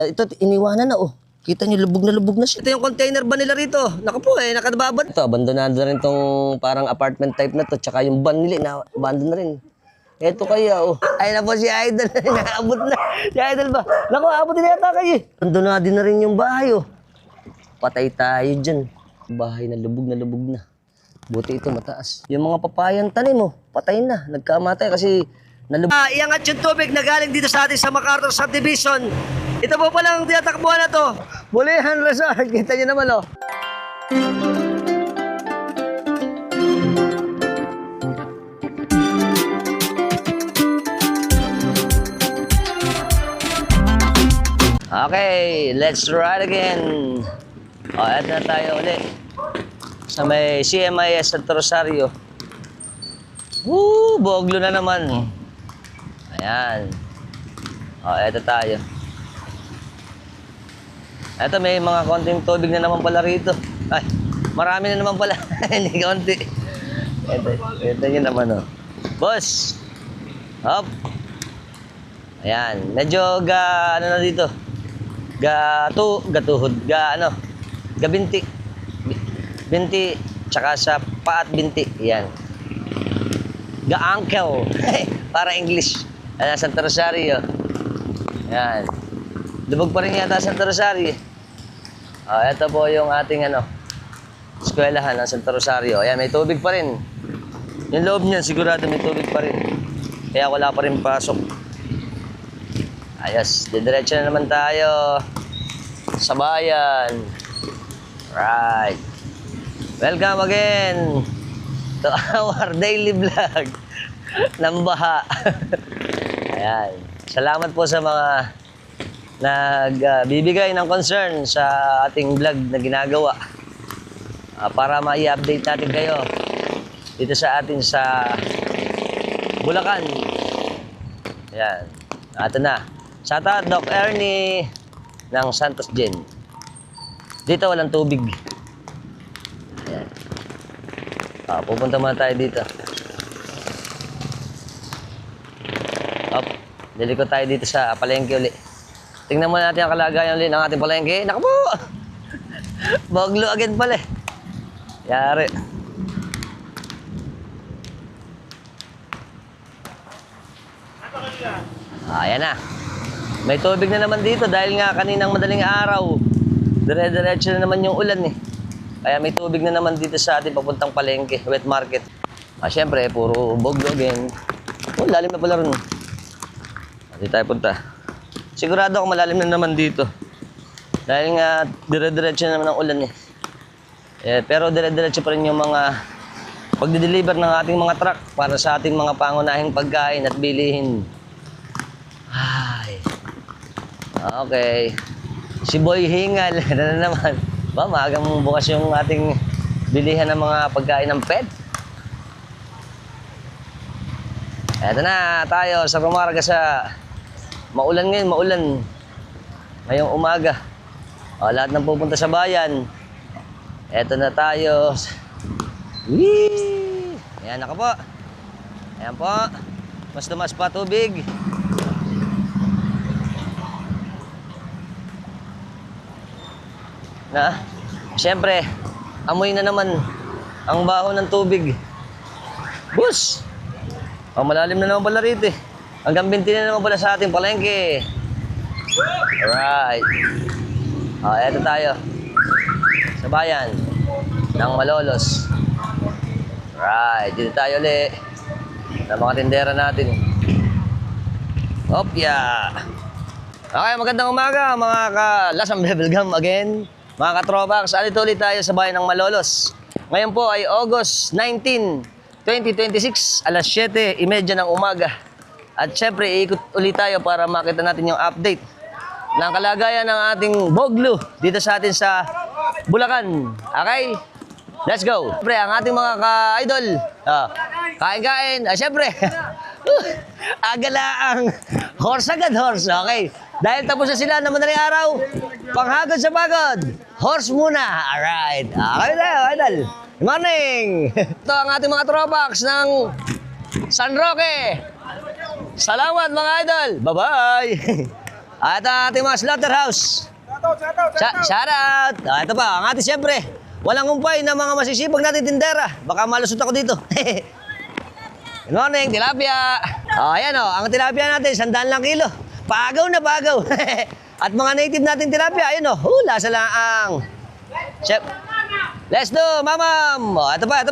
Ito, iniwanan na oh. Kita nyo, lubog na siya. Ito yung container ba nila rito? Naku po nakababad. Ito, abandonado na rin tong parang apartment type na to. Tsaka yung van nila, na-abandon na rin. Ito kaya oh. Ay na po si Idol. Nakaabot na. Si Idol ba? Naku, abot din yata kayo. Abandonado na rin yung bahay oh. Patay tayo dyan. Bahay na lubog na. Buti ito mataas. Yung mga papayang tanim oh, patay na. Nagkamatay kasi nalubog. Iangat yung tubig na galing dito sa atin sa MacArthur Subdivision. Ito po palang tinatakbuhan na to. Bulihan Resort. Kita nyo naman oh. Okay, let's ride again. O, eto na tayo ulit. Sa may CMIS Santo Rosario. Woo! Boglo na naman. Ayan. O, eto tayo. Eto, may mga konting tubig na naman pala rito. Ay, marami na naman pala. Hindi konti. Eto nyo naman, oh. Boss! Hop! Ayan. Medyo ano na dito? Gatuhod. Gabinti. Binti, tsaka sa paat binti. Ayan. Ga-ankle. Para English. Ayan, Santo Rosario. Ayan. Lubog pa rin yata Santo Rosario. Ito po yung ating eskwelahan ng Santo Rosario. Ayan, may tubig pa rin. Yung loob niyan, sigurado may tubig pa rin. Kaya wala pa rin pasok. Ayos, didiretso na naman tayo sa bayan. Right. Welcome again to our daily vlog ng baha. Ayan. Salamat po sa mga nagbibigay ng concern sa ating vlog na ginagawa para ma-i-update natin kayo dito sa atin sa Bulacan. Ayan. Ito na. Shoutout Doc Ernie ng Santos Gen. Dito walang tubig. Ayan. Pupunta muna tayo dito. Diliko tayo dito sa palengke ulit. Tingnan muna natin ang kalagayan ulit ng ating palengke. Naku po! Boglo again pala eh. Yari. Ayan na. May tubig na naman dito dahil nga kaninang madaling araw. Dire-diretso na naman yung ulan eh. Kaya may tubig na naman dito sa ating papuntang palengke, wet market. Siyempre, puro boglo again. Lalim na pala rin. Dito tayo punta. Sigurado ako malalim na naman dito. Dahil nga dire-diretso na naman ang ulan eh. Pero dire-diretso pa rin yung mga pagdi-deliver ng ating mga truck para sa ating mga pangunahing pagkain at bilihin. Ay. Okay. Si Boy Hingal na naman. Maagang bukas yung ating bilihan ng mga pagkain ng pet. Eto na tayo sa Rumarga sa maulan ngayon, maulan. Ngayong umaga. Lahat ng pupunta sa bayan. Eto na tayo. Whee! Ayan, naka po. Ayan po. Mas tumas pa tubig. Siyempre, amoy na naman ang baho ng tubig. Bus! Malalim na naman pala rito eh. Hanggang 20 na naman pala sa ating palengke. Alright. Eto tayo. Sa bayan ng Malolos. Alright. Dito tayo ulit. Ng mga tindera natin. Opya. Okay, magandang umaga mga ka-lasang Bebelgam again. Mga katropax, alito ulit tayo sa bayan ng Malolos. Ngayon po ay August 19, 2026, alas 7:30 ng umaga. At syempre, iikot ulit tayo para makita natin yung update ng kalagayan ng ating boglo dito sa atin sa Bulacan. Okay? Let's go! Syempre, ang ating mga ka-idol, kain-kain, syempre, agalaang horse agad horse. Okay? Dahil tapos na sila na madaling araw, panghagod sa pagod, horse muna. Alright. Okay tayo, idol. Good morning! Ito ang ating mga tropax ng San Roque. Salamat mga idol. Bye-bye. At ating mga slaughterhouse. Shout out! Ito pa, ang ating siyempre, walang humpay na mga masisipag natin tindera. Baka malusot ako dito. Good morning, tilapia. Ayan ang tilapia natin, 100 lang kilo. Pagaw na pagaw. At mga native natin tilapia, ayun lasa lang ang... Chef. Let's do, mamam. Ito pa.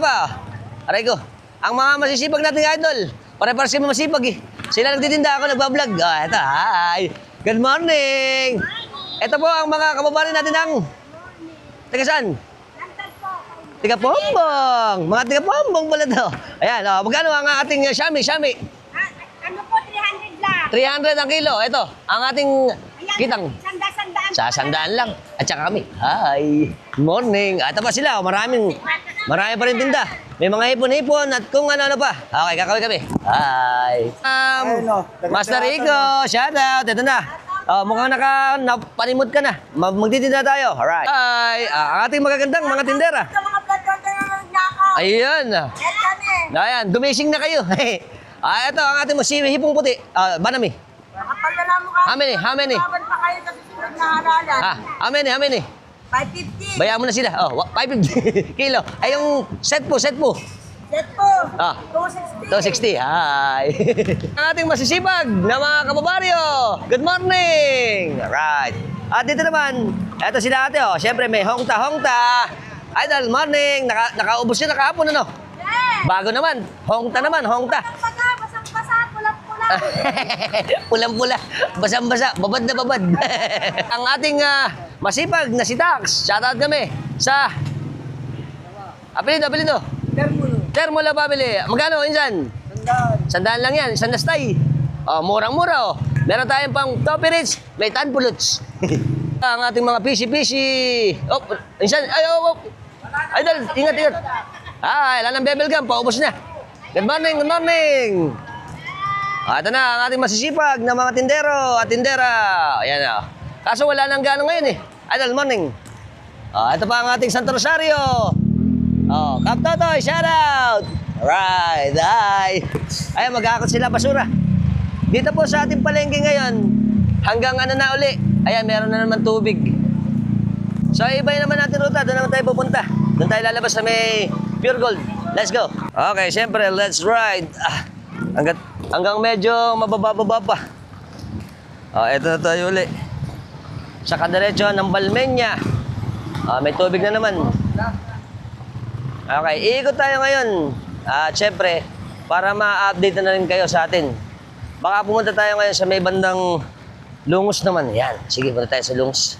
Aray ko. Ang mga masisipag nating idol, pare-pares kami masipag eh. Sila nagtitinda, ako nagbablog. Ito, hi. Good morning. Ito po ang mga kababayan natin ng... Taga saan? Tiga Pombong. Mga tiga Pombong pala to. Ayan, magkano ang ating shami? Ano po, 300 lang. 300 ang kilo. Ito, ang ating kitang. Sandaan. Sa 100 lang. At saka kami. Hi. Morning. Ito pa sila. Marami pa rin tinda. May mga hipon-hipon at kung ano-ano pa. Okay, kakawin kami. Hi. Master Rico. Shout out. Ito na. Mukhang napanimot ka na. Magtitinda tayo. Alright. Hi. Ang ating magagandang mga tindera. Sa mga blood container ng nakaw. Ayun. Yan kami. Ayan, dumising na kayo. Ito ang ating hipong puti. Banami. Nakapalala mo ka. How many? Laban pa kayo sa susunod na halalan. How many? 550. Bayaan mo na sila. 550 kilo. Ay, yung set po. Set po. 260. 260. Hi. Ang ating masisipag na mga kababaryo. Good morning. Alright. At dito naman, eto sila ate. Siyempre may hongta. Idol, morning. Nakaubos siya nakahapon ano? Yeah. Bago naman. Hongta. Basang-basa, pulang-pula. Pulang-pula. Basang-basa. Babad na babad. Ang ating masipag na si Tax. Shoutout kami sa... Apelido. Termola Family. Magkano insan? 100 lang yan. Isang nastay. Murang-mura Meron tayong pang Topi Rich. May tanpuluts. Ang ating mga pisi-pisi. Insan. Idol, ingat. Alam ng bebel gum. Paubos na. Good morning. Ito na ang ating masisipag na mga tindero at tindera. Ayan Kaso wala nang gano'n ngayon eh. Idol, morning. Ito pa ang ating Santo Rosario. Kap Totoy, shout out! Alright, hi! Ayan, mag-aakot sila basura. Dito po sa ating palengke ngayon, hanggang na uli. Ayan, meron na naman tubig. So, iba naman natin ruta. Doon naman tayo pupunta. Doon tayo lalabas sa may Pure Gold. Let's go! Okay, syempre, let's ride. Hanggang medyo mababa pa. Ito na tayo uli. Sa kadiretso ng Balmenya. May tubig na naman. Okay, iikot tayo ngayon. Siyempre, para ma-update na rin kayo sa atin. Baka pumunta tayo ngayon sa may bandang Lungos naman. Yan, sige, punta tayo sa Lungos.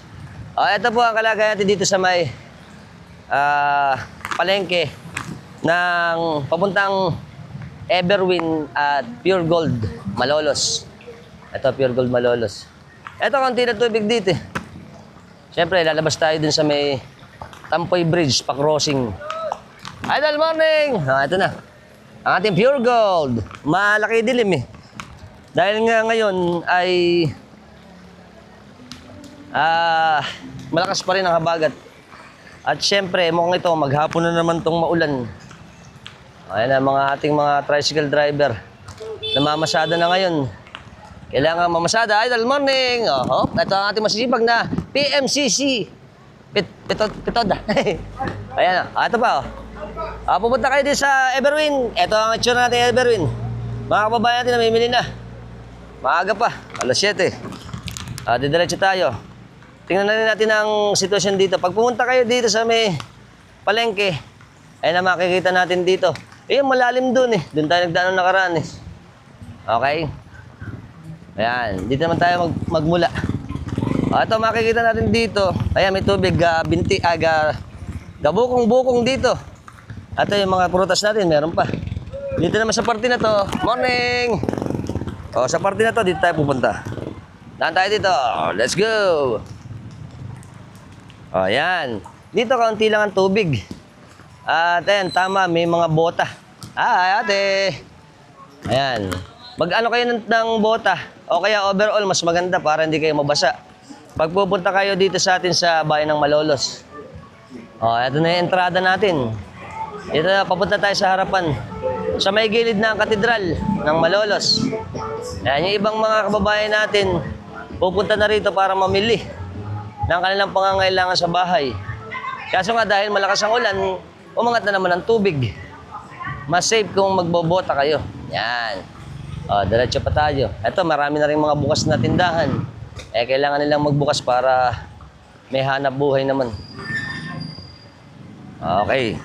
Ito po ang kalagayan natin dito sa may palengke ng papuntang Everwin at Pure Gold Malolos. Ito, Pure Gold Malolos. Ito, konti na tubig dito. Siyempre, lalabas tayo dun sa may Tampoy Bridge, pa-crossing. Idol, morning! Ito na. Ang ating Pure Gold. Malaki dilim Dahil nga ngayon ay malakas pa rin ang habagat. At syempre, mukhang ito, maghapon na naman itong maulan. Ayan ang mga ating mga tricycle driver. Namamasada na ngayon. Kailangan mamasada. Idol, morning! Ito ang ating masisipag na PMCC. Pitoda. Ayan ito pa pupunta kayo din sa Everwin. Ito ang itsura natin Everwin. Mga kababayan natin namimili na. Maaga pa, alas 7. Didiretso tayo. Tingnan na rin natin ang sitwasyon dito. Pag pumunta kayo dito sa may palengke, ay na makikita natin dito. Malalim dun Doon tayo nagdaan nakaraan Okay. Ayan, dito naman tayo magmula. Ito makikita natin dito. Ayan, may tubig, gabukong-bukong dito. Ito yung mga prutas natin, meron pa. Dito naman sa parte na to, morning! Sa parte na to, dito tayo pupunta. Daan tayo dito, let's go! Ayan. Dito kaunti lang ang tubig. At ayan, tama, may mga bota. Ate! Ayan. Mag-ano kayo ng bota, o kaya overall, mas maganda para hindi kayo mabasa. Pag pupunta kayo dito sa atin sa bayan ng Malolos. Ito na yung entrada natin. Ito na, papunta tayo sa harapan. Sa may gilid ng katedral ng Malolos. Ayan, yung ibang mga kababayan natin, pupunta na rito para mamili ng kanilang pangangailangan sa bahay. Kaso nga dahil malakas ang ulan, umangat na naman ang tubig. Mas safe kung magbobota kayo. Yan. O, diretso pa tayo. Ito, marami na rin mga bukas na tindahan. Kailangan nilang magbukas para may hanap buhay naman. Okay.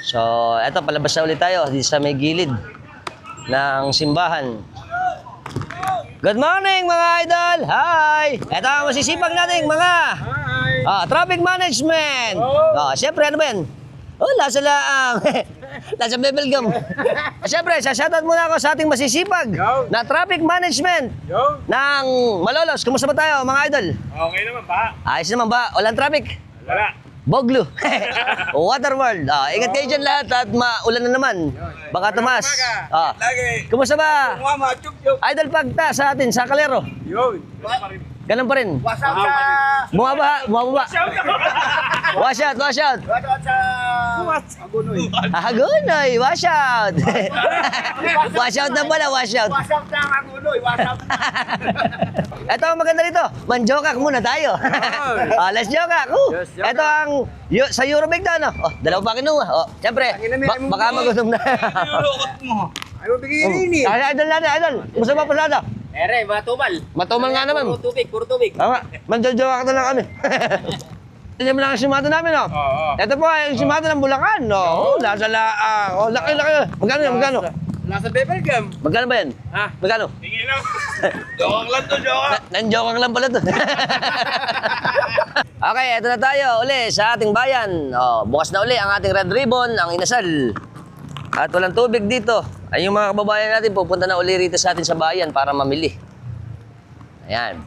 So, eto, palabas na ulit tayo dito sa may gilid ng simbahan. Good morning mga idol! Hi! Eto ang masisipag natin mga traffic management. Siyempre, ano ba yan? Lasa laang. Lasa bebel gum. Siyempre, shoutout muna ako sa ating masisipag na traffic management ng Malolos. Kumusta ba tayo mga idol? Okay naman pa. Ayos naman ba? Walang traffic? Wala. Boglu. Waterworld. Ingat kayo dyan lahat at maulan na naman. Baka tumas. Lagi. Kumusta ba? Mama, chup-chup. Idol Pagta sa atin, sa Calero. Yun. Ganun pa rin. What's up sa... Bumaba. Wash out. What's up sa... Agunoy. Hagunoy, wash out. Wash out na pala, wash out. What's up sa Agunoy? What's up? Ito ang maganda rito. Manjokak muna tayo. Let's jokak. Ito ang sa Eurobig na, no? Dalawa pa kinuha. Siyempre, baka magutom na. Nilulukot mo. Ano bigyan rin eh? Idol natin, idol. Gusto mo pasada? Matumal. Matumal nga naman. Puro tubig. Tama, manjojokak na lang kami. Tignan mo lang ang simado namin, no? Oo. Ito po ay yung simado ng Bulacan, no? Nasa laang. Laki. Magkano yan? Magkano? Nasa bebel gum. Magkano ba yan? Ha? Magkano? Tingin lang. Jokak lang to, jokak. Nanjokak lang pala to. Okay, eto na tayo uli sa ating bayan. Bukas na uli ang ating Red Ribbon, ang inasal. At walang tubig dito. Ay yung mga kababayan natin pupunta na uli rito sa atin sa bayan para mamili. Ayan.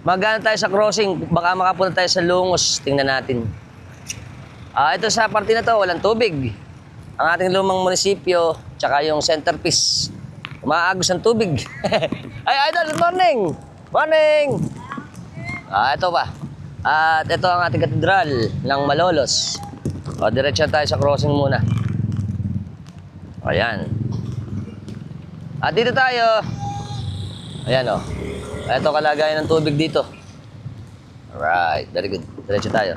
Magana tayo sa crossing, baka makapunta tayo sa Lungos. Tingnan natin. Ito sa parte na to, walang tubig. Ang ating lumang munisipyo, tsaka yung centerpiece. Umaagos ang tubig. Ay, idol, good morning! Morning! Ito pa. At ito ang ating katedral ng Malolos. Diretso tayo sa crossing muna. Ayan. At dito tayo. Ayan o. Ito kalagayan ng tubig dito. Alright, very good. Diretso tayo.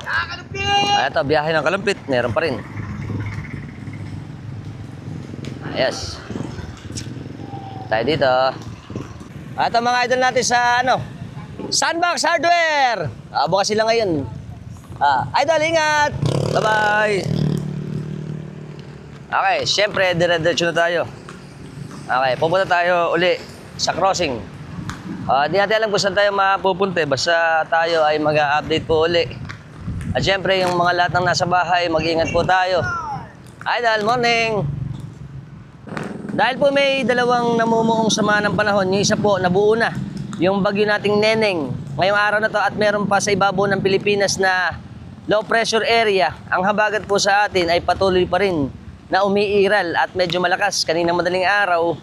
Ito, biyahe ng Kalumpit. Meron pa rin. Yes. Tayo dito. Ito mga idol natin sa Sunbox Hardware. Bukas sila ngayon. Idol, ingat! Bye-bye! Okay, syempre, dire-diretso na tayo. Okay, pupunta tayo uli sa crossing. Di natin alam kung saan tayo mapupunta. Basta tayo ay mag-update po uli. At syempre, yung mga lahat ng nasa bahay, mag-ingat po tayo. Idol, morning! Dahil po may dalawang namumuong sama ng panahon, yung isa po nabuo na, yung bagyo nating Neneng. Ngayong araw na to at meron pa sa ibabaw ng Pilipinas na low pressure area. Ang habagat po sa atin ay patuloy pa rin na umiiral at medyo malakas. Kaninang madaling araw,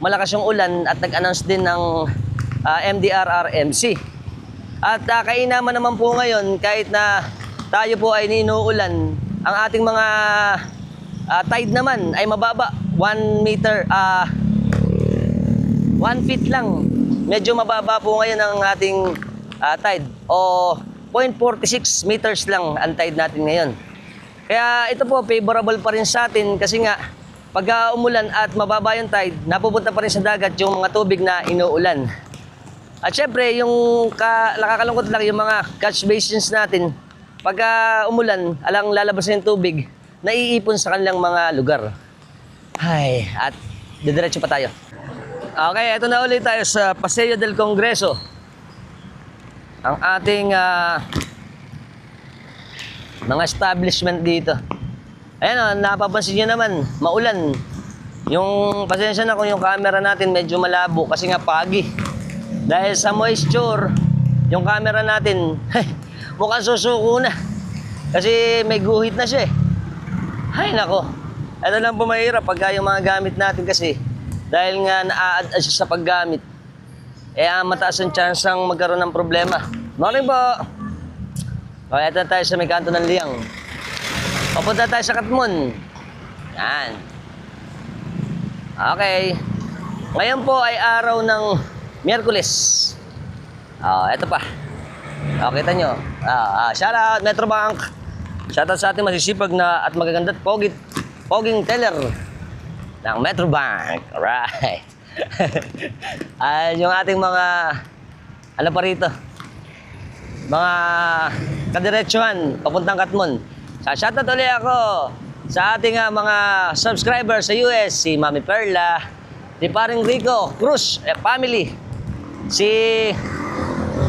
malakas yung ulan at nag-announce din ng MDRRMC. At kainaman naman po ngayon, kahit na tayo po ay ninuulan, ang ating mga tide naman ay mababa. 1 meter, 1 feet lang. Medyo mababa po ngayon ang ating tide. O 0.46 meters lang ang tide natin ngayon. Kaya ito po, favorable pa rin sa atin kasi nga, pag umulan at mababa yung tide, napupunta pa rin sa dagat yung mga tubig na inuulan. At syempre, yung nakakalungkot lang yung mga catch basins natin, pag umulan, alang lalabas na yung tubig, naiipon sa kanilang mga lugar. Ay, at didiretso pa tayo. Okay, ito na ulit tayo sa Paseo del Congreso. Ang ating mga establishment dito. Ayan napapansin nyo naman, maulan. Yung pasensya na kung yung camera natin medyo malabo kasi nga pagi. Dahil sa moisture, yung camera natin mukhang susuko na. Kasi may guhit na siya eh. Ay nako. Ito lang po mahirap pagka yung mga gamit natin kasi dahil nga na-a-adjust sa paggamit, mataas ang chance ang magkaroon ng problema. Morning po! Okay, ito na tayo sa may kanto ng Liang. Papunta tayo sa Katmon. Yan. Okay. Ngayon po ay araw ng Miyerkules. Eto pa. Kita nyo. Shoutout Metrobank. Shoutout sa ating masisipag na at magaganda at poging teller ng Metrobank. Alright. Yung ating mga ano pa rito? Mga kadiretsuhan papuntang Katmon. Shoutout ulit ako sa ating mga subscribers sa US, si Mami Perla, si Paring Rico Cruz family, si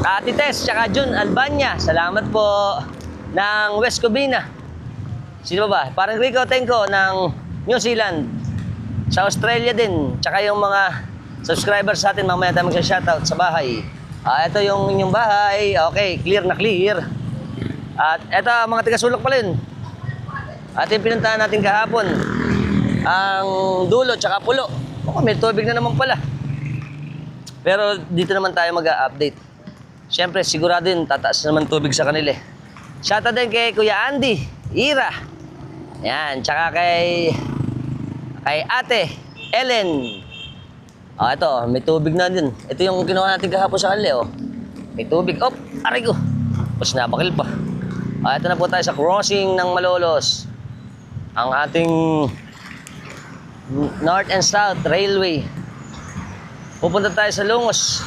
Ate Tess, tsaka Jun Albania. Salamat po ng West Covina. Sino ba? Paring Rico Tenko ng New Zealand. Sa Australia din. Tsaka yung mga subscribers sa atin, mamaya tayo magsa-shoutout sa bahay. Ito yung inyong bahay. Okay, clear na clear. At ito, mga tigasulok pala yun. At yung pinuntahan natin kahapon, ang dulo tsaka pulo. May tubig na naman pala. Pero dito naman tayo mag-update. Siyempre, sigurado yun, tataas naman tubig sa kanila. Shoutout din kay Kuya Andy, Ira. Yan, tsaka kay Ate Ellen. Ito, may tubig na din. Ito yung kinuha natin kahapon sa kanila. May tubig. Aray ko. Tapos nabakil pa. Ito na po tayo sa crossing ng Malolos. Ang ating North and South Railway. Pupunta tayo sa Lungos.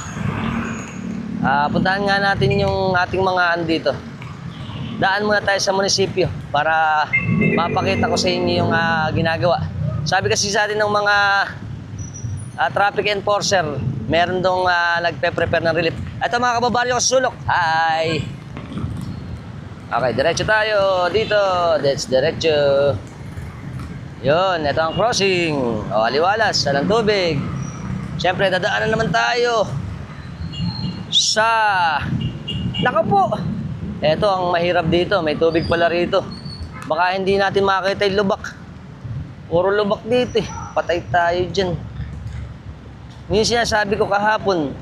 Puntahan nga natin yung ating mga andito. Daan muna tayo sa munisipyo para mapakita ko sa inyo yung ginagawa. Sabi kasi sa atin ng mga traffic enforcer, meron dong nagpe-prepare ng relief. Ito mga kababaryo ko sa sulok. Hi! Okay, diretso tayo dito. That's diretso. Yun, ito ang crossing. Aliwalas, walang tubig. Siyempre, dadaanan naman tayo sa... Naka po! Ito ang mahirap dito. May tubig pala rito. Baka hindi natin makakita yung lubak. Puro lubak dito eh. Patay tayo dyan. Yung sinasabi ko kahapon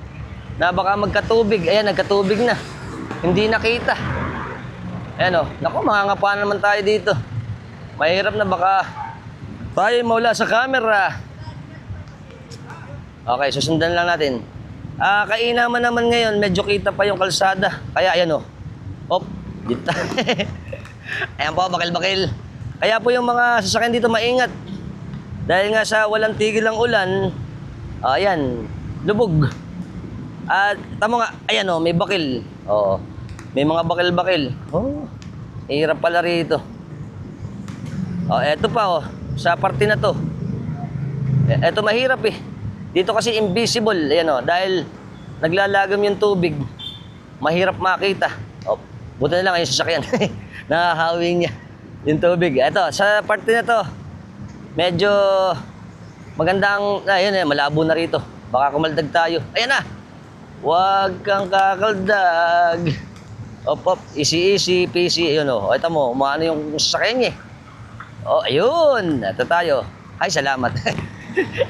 na baka magkatubig. Ayan, nagkatubig na. Hindi nakita. Ayan o. Naku, mangangapa naman tayo dito. Mahirap na baka tayo mawala sa camera. Okay, susundan lang natin. Kainaman naman ngayon, medyo kita pa yung kalsada. Kaya ayan o. Dito. Ayan po, bakil-bakil. Kaya po yung mga sasakyan dito maingat. Dahil nga sa walang tigil ang ulan, ayan, lubog. At tamo nga, ayan o, may bakil. May mga bakil-bakil. Hirap pala rito. Eto pa sa parte na to. Eto mahirap eh. Dito kasi invisible, ayan dahil naglalagam yung tubig, mahirap makita. Buti na lang yung sasakyan. Nakahawing niya yung tubig. Ito, sa parte na to, medyo magandang, ayun malabo na rito. Baka kumaldag tayo. Ayan na! Huwag kang kakaldag. Easy, peasy. Ayun ito mo, umaano yung sasakyan niya. Ayun. Ito tayo. Ay, salamat.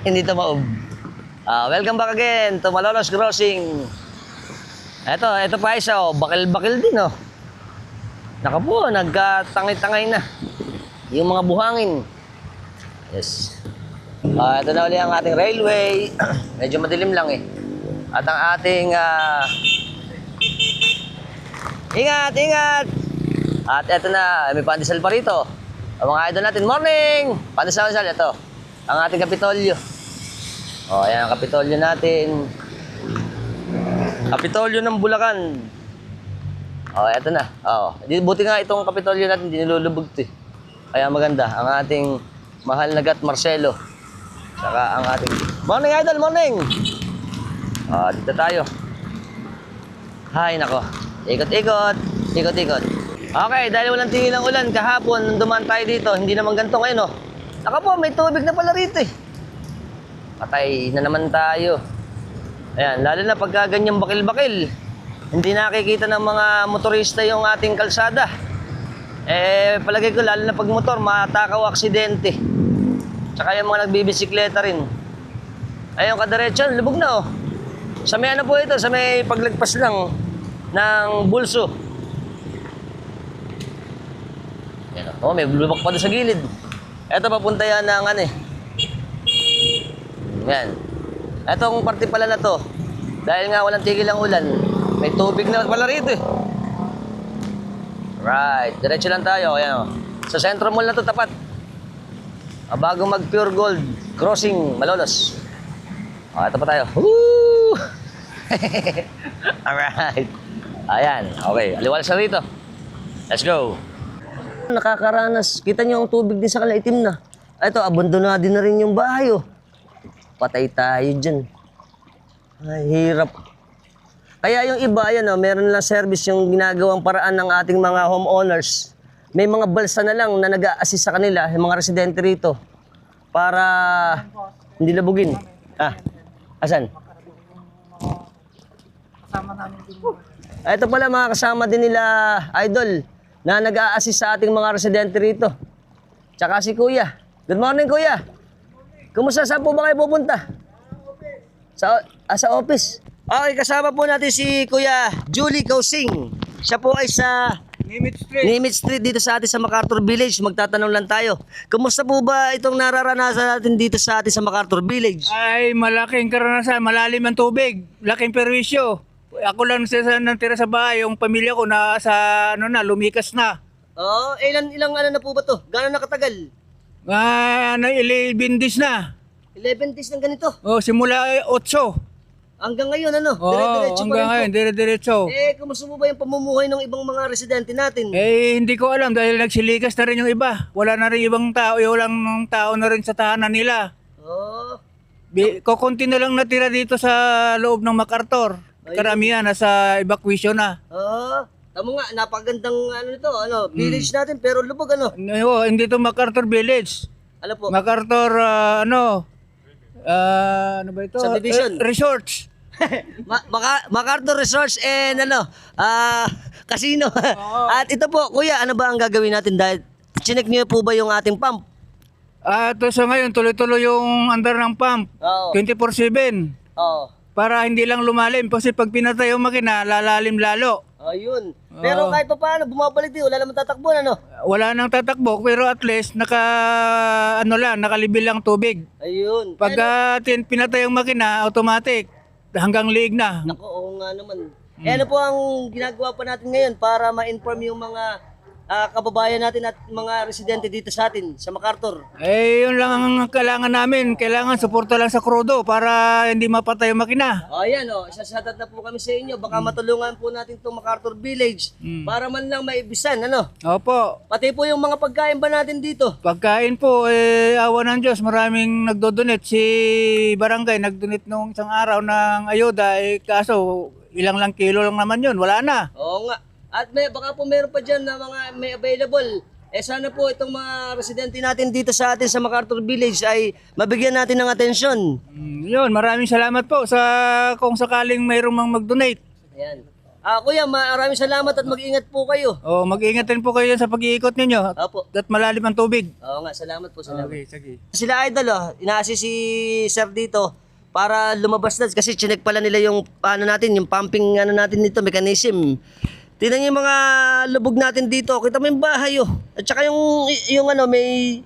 Hindi ito maub. Welcome back again to Malolos Crossing. Ito pa isa bakil-bakil din Naka po, nagkatangay-tangay na yung mga buhangin. Yes. Ito na ulit ang ating railway. Medyo madilim lang eh. At ang ating ingat! At ito na, may pandesal pa rito. Ang mga idol natin, morning! Pandesal, ito. Ang ating Kapitolyo. Ayan ang Kapitolyo natin. Kapitolyo ng Bulacan. Eto na. Buti nga itong Kapitolyo natin, hindi nilulubog ito eh. Kaya maganda. Ang ating mahal na Gat Marcelo. Saka ang ating... Morning idol, morning! Dito tayo. Hay, nako. Ikot-ikot. Okay, dahil walang tingin ng ulan, kahapon, nung dumaan tayo dito, hindi naman ganito ngayon Naka po, may tubig na pala rito eh. Patay na naman tayo. Ayan, lalo na pagka ganyang bakil-bakil. Hindi nakikita ng mga motorista yung ating kalsada. Palagay ko, lalo na pag motor, matakaw aksidente. Tsaka yung mga nagbibisikleta rin. Ayun, kadiretso, lubog na Sa may ano po ito, sa may paglagpas lang ng bulso. Ayan may lubak pa doon sa gilid. Ito, papunta yan ng Yan. Etong parte pala na to, dahil nga walang tigil ang ulan, May tubig na pala rito eh. Right, diretso lang tayo. Ayan, oh. Sa Centro Mall na to tapat. Bago mag Pure Gold Crossing, Malolos. Ito pa tayo. Woo! Alright. Ayan, okay. Aliwala sa rito. Let's go. Nakakaranas. Kita niyo ang tubig din sa kanila, itim na. Ito, abandonado na rin yung bahay, oh. Patay tayo dyan. Ay, hirap. Kaya yung iba, yan, oh, meron lang service yung ginagawang paraan ng ating mga homeowners. May mga balsa na lang na nag-a-assist sa kanila, yung mga residente rito, para hindi labugin. Ah, asan? Kasama namin din. Ito pala mga kasama din nila, Idol, na nag-a-assist sa ating mga residente rito. Tsaka si Kuya. Good morning, Kuya. Kumusta? Saan po ba kayo pupunta? Sa office. Okay, kasama po natin si Kuya Julie Kausing. Siya po ay sa Nimitz Street dito sa atin sa MacArthur Village. Magtatanong lang tayo. Kumusta po ba itong nararanasan natin dito sa atin sa MacArthur Village? Ay, malaking karanasan, malalim ang tubig, laking perwisyo. Ako lang natira sa bahay, yung pamilya ko na sa lumikas na. Oo, ilang ano na po ba to? Gano'n nakatagal? 11 days na. 11 days ng ganito. Oh, simula 8. Hanggang ngayon ano? Oo, Dire-diretso pa hanggang rin po. ngayon, dire-diretso. Kumusta po ba yung pamumuhay ng ibang mga residente natin? Hindi ko alam dahil nagsilikas na rin yung iba. Wala na rin ibang tao, walang tao na rin sa tahanan nila. Oo. Kukunti na lang natira dito sa loob ng MacArthur. Karamihan nasa evacuation na. Oo. Tamo nga, napagandang village natin pero lubog ano? Hindi to MacArthur Village. Ano po? MacArthur, ano ba ito? Subdivision. Resorts. MacArthur Resorts and casino. At ito po, Kuya, ano ba ang gagawin natin dahil chinek niyo po ba yung ating pump? Ito sa ngayon, tuloy-tuloy yung andar ng pump. Oo. 24/7. Oo. Para hindi lang lumalim. Kasi pag pinatay yung makina, lalalim lalo. Ayun. Pero kahit pa paano, bumabalik din. Wala naman tatakbo, ano? Wala nang tatakbo, pero at least nakalibil lang tubig. Ayun. Pag pinatay yung makina, automatic. Hanggang liig na. Naku, oo nga naman. Ano po ang ginagawa pa natin ngayon para ma-inform yung mga kababayan natin at mga residente dito sa atin, sa MacArthur? Yun lang ang kailangan namin. Kailangan suporta lang sa krudo para hindi mapatay yung makina. Ayan, isasadat na po kami sa inyo. Baka matulungan po natin itong MacArthur Village para man lang maibisan, ano? Opo. Pati po yung mga pagkain ba natin dito? Pagkain po, awa ng Diyos, maraming nagdodonate. Si Barangay nagdonate nung isang araw ng ayuda, kaso ilang lang kilo lang naman yun, wala na. Oo nga. At baka po meron pa dyan na mga may available. Sana po itong mga residente natin dito sa atin sa MacArthur Village ay mabigyan natin ng atensyon. Yun, maraming salamat po sa kung sakaling mayroong mang mag-donate. Ayan. Kuya, maraming salamat at mag-ingat po kayo. Mag-ingat din po kayo sa pag-iikot ninyo. Opo. At malalim ang tubig. Oo nga, salamat po. Salamat. Okay, sige. Sila Idol, inaasi si Sir dito para lumabas na kasi chinek pala nila yung yung pumping natin dito, mechanism. Tingnan niyo yung mga lubog natin dito. Kita mo yung bahay, At saka yung may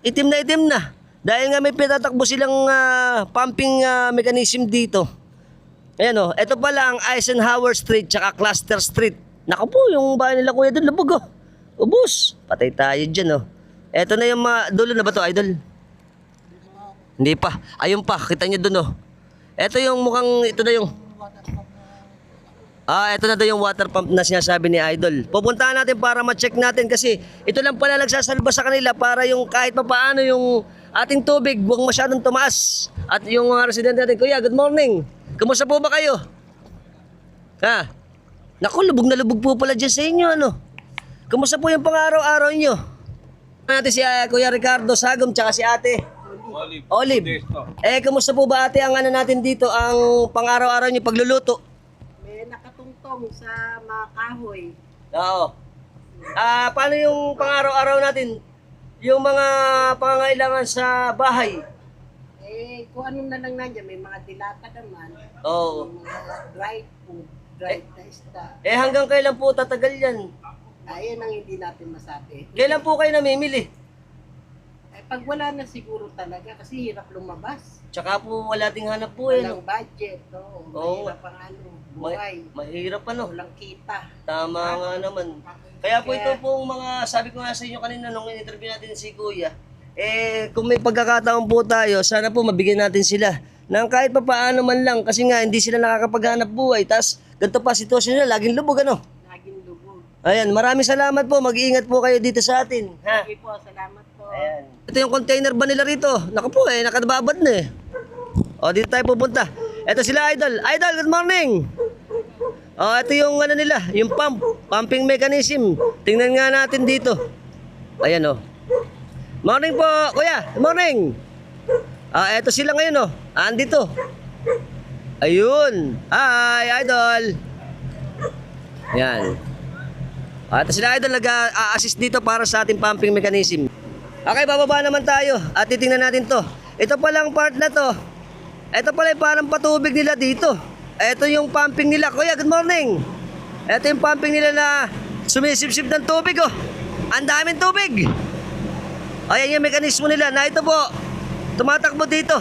itim na. Dahil nga may pinatakbo silang pumping mechanism dito. Ayan, ito pala ang Eisenhower Street tsaka Cluster Street. Naku po, yung bahay nila Kuya doon, lubog, Ubus. Patay tayo dyan, Ito na yung dulo na ba to, Idol? Hindi pa. Ayun pa, kita niyo doon, Ito yung ito na yung ito na daw yung water pump na sinasabi ni Idol. Pupuntahan natin para ma-check natin kasi ito lang pala nagsasalba sa kanila para yung kahit pa paano yung ating tubig huwag masyadong tumaas. At yung mga residente natin, Kuya, good morning. Kumusta po ba kayo? Naku, lubog na lubog po pala dyan sa inyo, Kumusta po yung pang-araw-araw nyo? Natin si Kuya Ricardo Sagom tsaka si Ate Olive. Kumusta po ba ate ang natin dito, ang pang-araw-araw nyo pagluluto? Nakatungtong sa mga kahoy. Oo. Paano yung pang-araw-araw natin? Yung mga pangangailangan sa bahay? Kung ano na lang nandiyan, may mga dilata naman. Oo. Mga dried food, dried na isda. Hanggang kailan po tatagal yan? Ayan ang hindi natin masabi. Kailan po kayo namimili? Pag wala na siguro talaga kasi hirap lumabas. Tsaka po wala ding hanap po eh. Walang budget, Oo. Mahirap ang buhay. Mahirap ano. Walang kita. Tama nga naman. Kaya po ito pong mga, sabi ko nga sa inyo kanina nung in-interview natin si Kuya, kung may pagkakataon po tayo, sana po mabigyan natin sila ng kahit pa paano man lang kasi nga hindi sila nakakapaghanap buhay. Tapos ganito pa sitwasyon nila, laging lubog ano. Laging lubog. Ayan, maraming salamat po. Mag-iingat po kayo dito sa atin. Ha? Sige po, salamat po. Ayan. Ito yung container ba nila rito? Naku po nakababad na eh. O, dito tayo pupunta. Ito sila Idol. Idol, good morning! O, ito yung ano nila, yung pumping mechanism. Tingnan nga natin dito. Ayan o. Morning po, kuya. Good morning. Ito sila ngayon o. Andito. Ayun. Hi, Idol. Yan. Ito sila Idol, nag-a-assist dito para sa ating pumping mechanism. Okay, bababa naman tayo at titingnan natin to. Ito palang part na to. Ito pala yung parang patubig nila dito. Ito yung pumping nila. Kuya, good morning. Ito yung pumping nila na sumisipsip ng tubig oh. Ang daming tubig. Ayan yung mekanismo nila na ito po. Tumatakbo dito.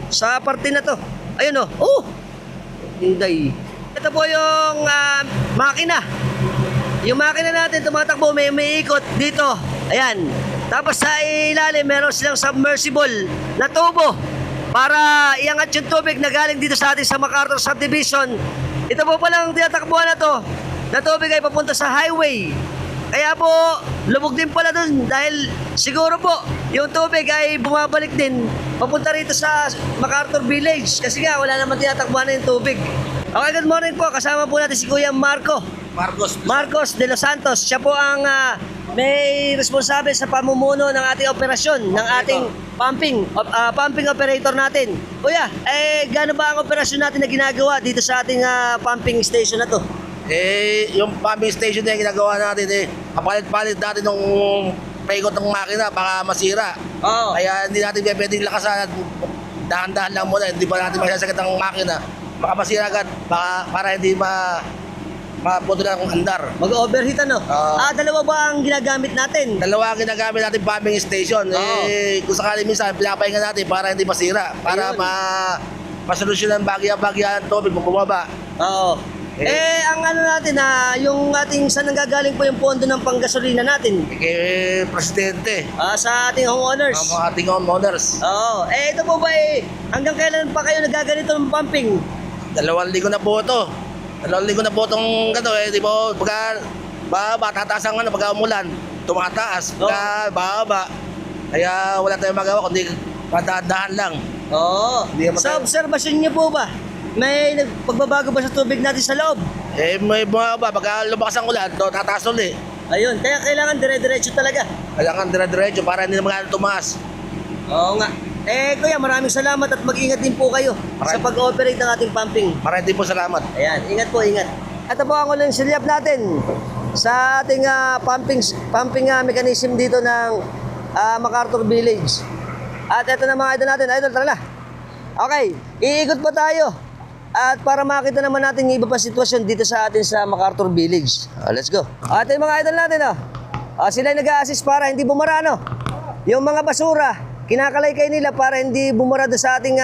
Sa parte na to. Ayun oh. Oh! Hinday. Ito po yung makina. Yung makina natin tumatakbo, may ikot dito. Ayan. Tapos sa ilalim, meron silang submersible na tubo para iangat yung tubig na galing dito sa atin sa MacArthur Subdivision. Ito po palang tinatakbuhan na to, na tubig ay papunta sa highway. Kaya po, lubog din pala dun dahil siguro po, yung tubig ay bumabalik din papunta rito sa MacArthur Village kasi nga wala naman tinatakbuhan na yung tubig. Okay, good morning po. Kasama po natin si Kuya Marcos de los Santos. Siya po ang may responsable sa pamumuno ng ating operasyon, ng ating pumping operator natin. Kuya, gaano ba ang operasyon natin na ginagawa dito sa ating pumping station na to? Yung pumping station na yung ginagawa natin, kapalit-palit natin nung paikot ng makina, baka masira. Oo. Kaya hindi natin pwedeng lakasan, dahan-dahan lang muna, hindi pa natin masasagad ang makina. Baka masira agad, para hindi mapunto na ng andar. Mag-overheat ano? Dalawa ba ang ginagamit natin? Dalawa ang ginagamit natin pumping station. Kung sakali minsan, pinapahinga natin para hindi masira. Para masolusyonan bagya-bagya ang tubig kung bumaba. Oo. Ang ano natin yung ating saan nanggagaling po yung pondo ng panggasolina natin? Kay Presidente, Sa ating homeowners. ang mga ating homeowners. Oo. Ito po ba hanggang kailan pa kayo nagaganito ng pumping? 2 linggo na po ito. 2 linggo na po itong di ba, pagka tataas ang pagka umulan, tumataas, pagka bababa. Kaya wala tayong magawa, kundi padadahan lang. Oo. Hindi naman Sa tayo- obserbasyon niyo po ba, may pagbabago ba sa tubig natin sa loob? May bumaba, pagka lumakas ang ulan, tataas ulit. Ayun, kaya kailangan dire-diretso talaga. Kailangan dire-diretso para hindi naman tumaas. Oo nga. Kuya, maraming salamat at mag-ingat din po kayo sa pag-operate ng ating pumping. Maraming po salamat. Ayan, ingat po, ingat. Ito po ang ulang silyap natin sa ating pumping mechanism dito ng MacArthur Village. At ito na mga idol natin. Idol, tara na. Okay, iikot po tayo. At para makita naman natin yung iba pa sitwasyon dito sa atin sa MacArthur Village. Let's go. At yung mga idol natin, sila nag-a-assist para hindi bumara, yung mga basura, kinakalaykay nila para hindi bumara doon sa ating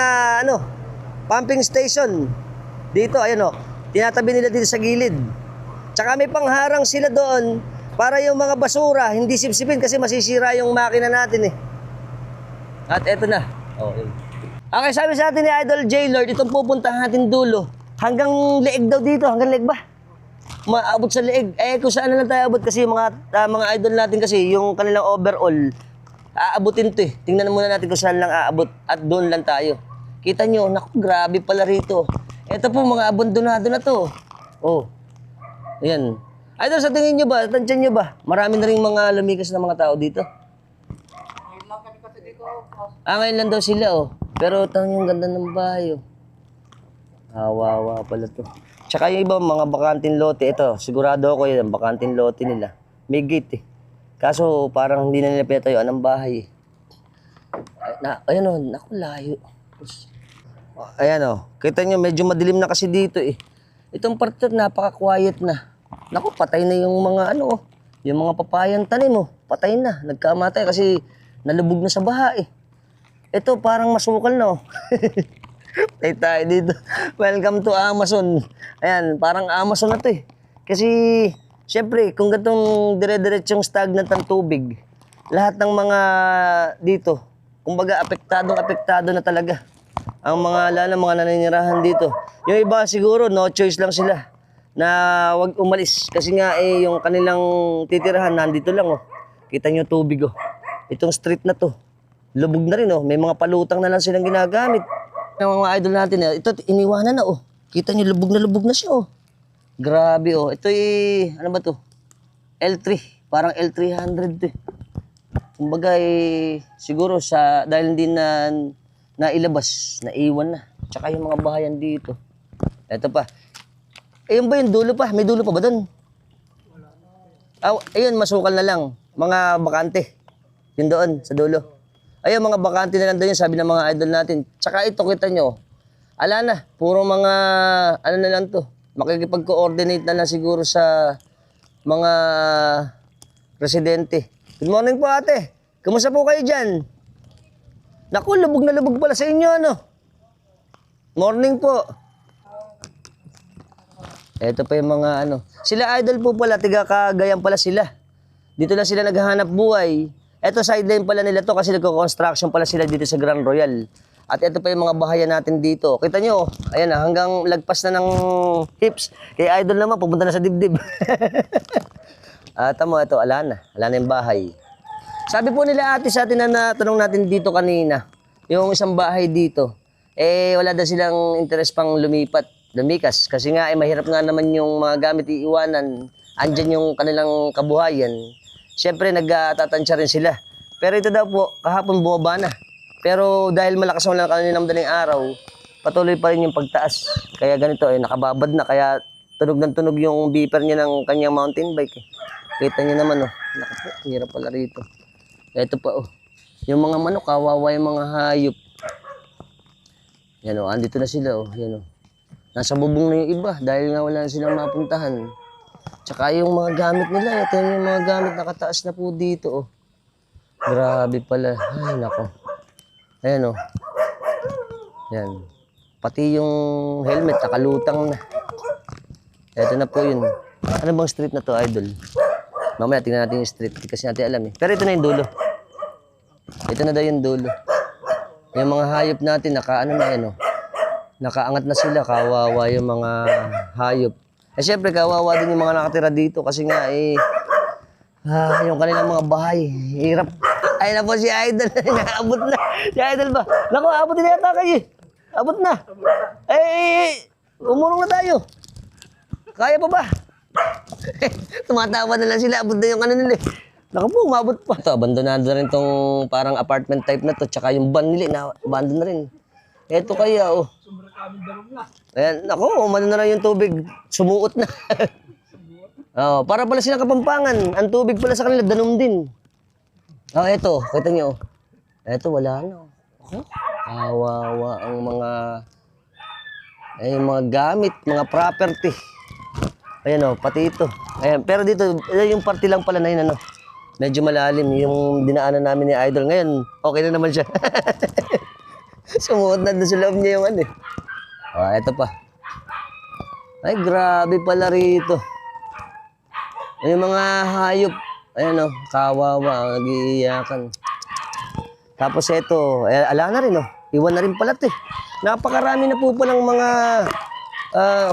pumping station. Dito, ayun tinatabi nila dito sa gilid. Tsaka may pangharang sila doon para yung mga basura hindi sipsipin kasi masisira yung makina natin At eto na. Okay, sabi sa atin ni Idol J. Lord, itong pupuntahan natin dulo. Hanggang leeg daw dito, hanggang leeg ba? Maabot sa leeg. Kung saan na lang tayo abot kasi mga idol natin kasi yung kanilang overall, aabutin to Tingnan muna natin kung saan lang aabot at doon lang tayo. Kita nyo, naku, grabe pala rito. Ito po mga abandonado na to. Ayan. Idol, sa tingin nyo ba, tansyan nyo ba, marami na rin mga lumikas na mga tao dito? Ngayon lang daw sila Pero tanong yung ganda ng bahay Hawawa pala to. Tsaka yung iba mga bakanting lote, ito, sigurado ako yan, bakanting lote nila. May gate Kaso parang hindi na nila pinatayuan ng bahay Ayan naku, layo. Ayan kita nyo, medyo madilim na kasi dito Itong part napaka-quiet na. Naku, patay na yung mga yung mga papayang tanim patay na, nagkamatay kasi nalubog na sa baha Ito parang masukal na Tay tayo dito. Welcome to Amazon. Ayan, parang Amazon na to eh. Kasi, syempre, kung gatong dire-diretsyong stagnant ng tubig, lahat ng mga dito, kumbaga apektado na talaga. Ang mga mga naninirahan dito. Yung iba siguro, no choice lang sila na wag umalis. Kasi nga yung kanilang titirahan, nandito lang oh. Kita nyo tubig oh. Itong street na to, lubog na rin oh. May mga palutang na lang silang ginagamit. Yung mga idol natin, ito iniwanan na oh. Kita nyo, lubog na siya oh. Grabe oh. Ito ano ba to? L3. Parang L300 to eh. Kumbaga siguro dahil hindi na nailabas, naiwan na. Tsaka yung mga bahayan dito. Ito pa. Ayun ba yung dulo pa? May dulo pa ba doon? Ayun, masukal na lang. Mga bakante. Yun doon, sa dulo. Ayun, mga bakante na lang doon yun, sabi ng mga idol natin. Tsaka ito, kita nyo. Ala na, puro mga, ano na lang to. Makikipag-coordinate na lang siguro sa mga residente. Good morning po ate. Kumusta po kayo dyan? Naku, lubog na lubog pala sa inyo, ano? Morning po. Ito pa yung mga ano. Sila idol po pala, tiga Cagayan pala sila. Dito lang sila naghahanap buhay. Ito sideline pala nila to kasi nagko-construction pala sila dito sa Grand Royal. At ito pa yung mga bahayan natin dito. Kita nyo, ayan na, hanggang lagpas na ng hips. Kaya idol naman, pupunta na sa dibdib. Tamo, ito, ala na yung bahay. Sabi po nila ate sa atin na natanong natin dito kanina, yung isang bahay dito, wala daw silang interest pang lumikas. Kasi nga, mahirap nga naman yung mga gamit iiwanan. Andyan yung kanilang kabuhayan. Siyempre, nagtatansya rin sila. Pero ito daw po, kahapon bumaba na. Pero dahil malakas mo lang kanilang madaling araw, patuloy pa rin yung pagtaas. Kaya ganito, nakababad na. Kaya tunog ng tunog yung beeper niya ng kanyang mountain bike. Kita niyo naman, oh. Naku po, hirap pala rito. Ito pa, oh. Yung mga manok, kawawa yung mga hayop. Yan, oh. Andito na sila, oh. Yan, oh. Nasa bubong na yung iba dahil nga wala na silang mapuntahan. Tsaka yung mga gamit nila, ito yung mga gamit nakataas na po dito, oh. Grabe pala. Ay, nako. Ayan, oh. Yan. Pati yung helmet, nakalutang na. Ito na po yun. Ano bang street na to, idol? Mamaya tingnan natin yung street kasi natin alam eh. Pero ito na yung dulo. Ito na daw yung dulo. Yung mga hayop natin, nakaano na yan, oh. Nakaangat na sila, kawawa yung mga hayop. Siyempre, kawawa din yung mga nakatira dito kasi nga yung kanilang mga bahay, hirap. Ay na po si Idol, naabot na. Si Idol ba? Naku, abot din yata kayo. Abot na. Umurong na tayo. Kaya pa ba? Tumatawa na lang sila, abot na yung ano nila. Naku po, umabot pa. Ito, abandonado na rin tong parang apartment type na to, tsaka yung van nila, abandon na rin. Eto kaya, oh. Ayan, naku, umano na lang yung tubig, sumuot na. Oh, para pala silang Kapampangan, ang tubig pala sa kanila, danom din. Oh, eto, kita niyo. Eto, wala na. Oh, kawawa ang mga gamit, mga property. Ayan, oh, pati ito. Ayan, pero dito, yung party lang pala na yun, ano. Medyo malalim yung dinaanan namin ni Idol. Ngayon, okay na naman siya. Sumuot na doon sa loob niya yung ano eh. Oh, eto pa. Ay, grabe pala rito. Yung mga hayop. Ayan o, kawawa, nag-iiyakan. Tapos eto, ala na rin o. Iwan na rin pala ito eh. Napakarami na po palang mga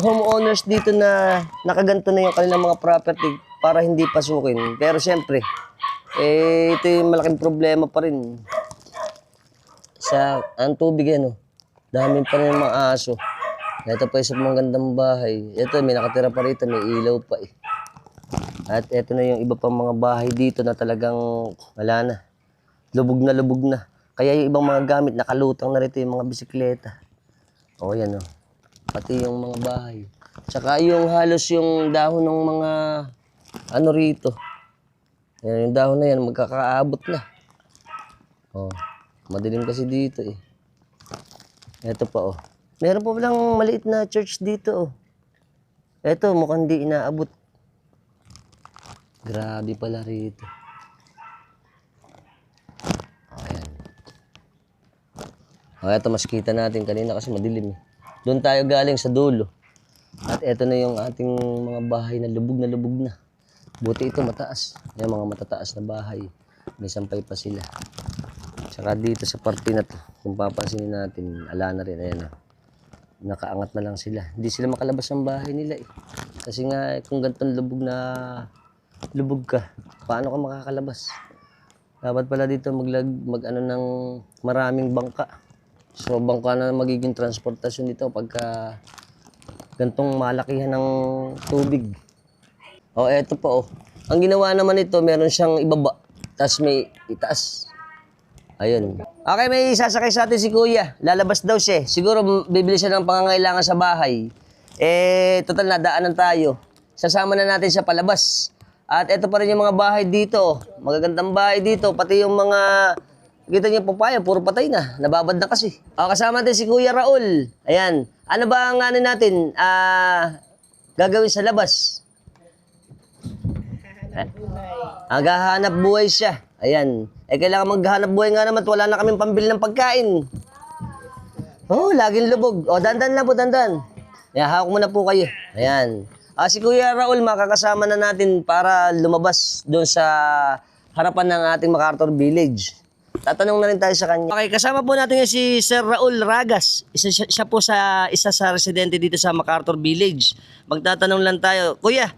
homeowners dito na nakaganto na yung kanilang mga property para hindi pasukin. Pero siyempre, ito yung malaking problema pa rin. Ang tubig yan, oh. Dami pa rin mga aso. Ito pa yung mga gandang bahay. Ito, may nakatira pa rito, may ilaw pa eh. At ito na yung iba pang mga bahay dito na talagang wala na. Lubog na. Kaya yung ibang mga gamit, nakalutang na rito yung mga bisikleta. O, yan, oh. Pati yung mga bahay. Tsaka yung halos yung dahon ng mga ano rito. Yan, yung dahon na yan, magkakaabot na. Oh. Madilim kasi dito eh. Ito pa oh. Meron pa palang maliit na church dito oh. Ito mukhang di inaabot. Grabe pala rito. Ayan. Oh, ito mas kita natin kanina kasi madilim eh. Doon tayo galing sa dulo. At eto na yung ating mga bahay na lubog na. Buti ito mataas. Yung mga matataas na bahay. May sampay pa sila. Tsaka dito sa parte na to, kung papansinin natin, ala na rin. Ayan o. Nakaangat na lang sila. Hindi sila makalabas ng bahay nila eh. Kasi nga kung ganitong lubog ka, paano ka makakalabas? Dapat pala dito mag-ano ng maraming bangka. So bangka na magiging transportasyon dito pagka gantong malakihan ng tubig. O eto po oh. Ang ginawa naman ito, meron siyang ibaba, tapos may itaas. Ayun. Okay, may sasakay sa atin si Kuya. Lalabas daw siya. Siguro bibili siya ng pangangailangan sa bahay. Total na daanan tayo. Sasama na natin siya palabas. At ito pa rin yung mga bahay dito. Magagandang bahay dito. Pati yung mga, kita niyo papaya, puro patay na. Nababad na kasi. Kasama natin si Kuya Raul. Ayan. Ano ba ang ano natin? Gagawin sa labas? Gahanap buhay siya. Ayan. Kailangan maghanap buhay nga naman at wala na kaming pambili ng pagkain. Laging lubog. Dandan lang po, dandan. Hawak mo na po kayo. Ayan. Si Kuya Raul, makakasama na natin para lumabas doon sa harapan ng ating MacArthur Village. Tatanong na rin tayo sa kanya. Okay, kasama po natin si Sir Raul Ragas. Siya po isa sa residente dito sa MacArthur Village. Magtatanong lang tayo. Kuya,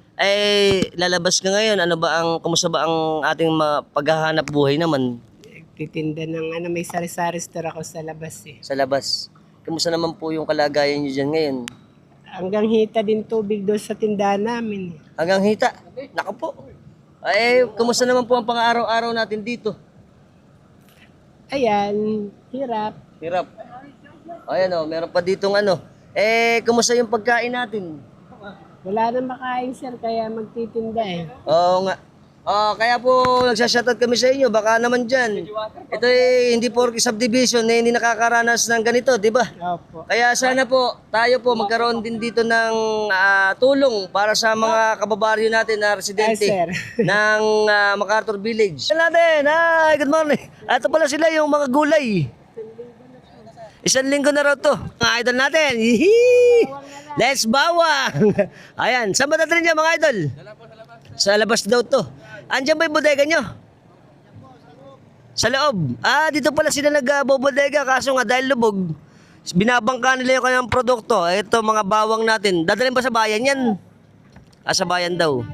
lalabas ka ngayon. Kumusta ba ang ating paghahanap buhay naman? Titinda ng may sari-sari store ako sa labas eh. Sa labas. Kumusta naman po yung kalagayan niyo dyan ngayon? Hanggang hita din tubig doon sa tindahan namin. Hanggang hita? Naka po. Kumusta naman po ang pang-araw-araw natin dito? Ayan, hirap. Hirap. Ayan o, meron pa ditong ano. Kumusta yung pagkain natin? Wala na makain sir, kaya magtitinda eh. Oo nga. Kaya po nagsashoutout kami sa inyo. Baka naman dyan. Ito hindi porke subdivision hindi nakakaranas ng ganito, di ba? Opo. Kaya sana po, tayo po magkaroon din dito ng tulong para sa mga kababaryo natin na residente Sir. ng MacArthur Village. Natin, good morning. Ito pala sila yung mga gulay. 1 linggo na raw to. Mga idol natin. Let's bawang. Ayan, saan ba natin niya mga idol? Sa labas daw to. Andiyan ba yung bodega nyo? Sa loob. Dito pala sila nagbobodega kaso nga dahil lubog. Binabangka nila yung kanyang produkto. Ito mga bawang natin. Dadalhin ba sa bayan yan? Sa bayan daw.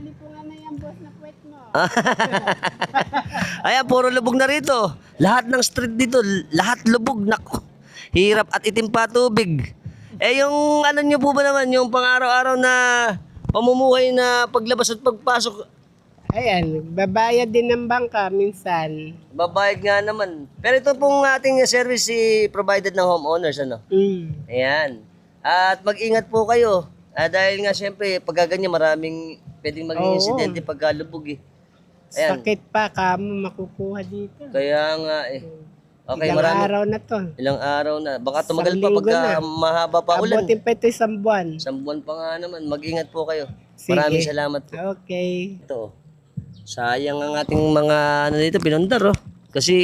Ayan, puro lubog na rito. Lahat ng street dito, lahat lubog. Nako. Hirap at itim pa tubig. Yung ano nyo po ba naman, yung pang-araw-araw na pamumuhay na paglabas at pagpasok? Ayan, babayad din ng bangka minsan. Babayad nga naman. Pero ito pong ating service provided ng homeowners, ano? Ayan. At mag-ingat po kayo. Dahil nga siyempre, pag ganyan, maraming pwedeng maging insidente pagkalubog eh. Ayan. Sakit pa, kamo makukuha dito. Kaya nga eh. Okay, Ilang araw na to. Ilang araw na. Baka tumagal Isang pa pagka linggo na. mahaba pa ulan. Abutin pa ito 1 buwan. 1 buwan pa nga naman. Mag-ingat po kayo. Sige. Maraming salamat po. Okay. Ito. Sayang ang ating mga ano dito, pinundar oh. Kasi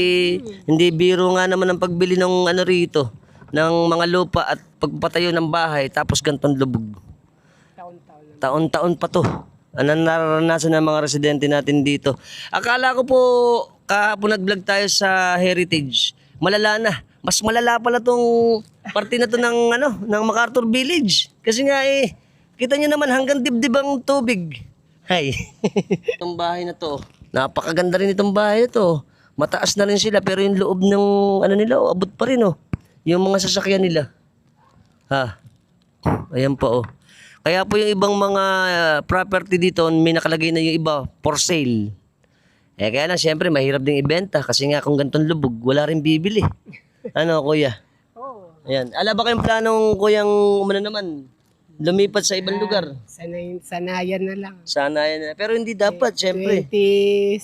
hindi biro nga naman ang pagbili ng ano rito, ng mga lupa at pagpatayo ng bahay tapos gantong lubog. Taon-taon pa to. Ano nararanasan ng mga residente natin dito. Akala ko po kahapon nag-vlog tayo sa Heritage. Malala na. Mas malala pala tong parte na to ng ng MacArthur Village. Kasi nga kita niyo naman hanggang dibdib ang tubig. Hay. Itong bahay na to. Napakaganda rin itong bahay na to. Mataas na rin sila pero yung loob ng nila abot pa rin oh. Yung mga sasakyan nila. Ayan pa oh. Kaya po yung ibang mga property dito may nakalagay na yung iba for sale. Kaya lang siyempre mahirap ding ibenta kasi nga kung gantong lubog wala rin bibili. Ano kuya? Ayan. Ala ba kayong planong kuyang naman? Lumipat sa ibang lugar? Sanayan na lang. Sanayan na. Pero hindi dapat, siyempre. 27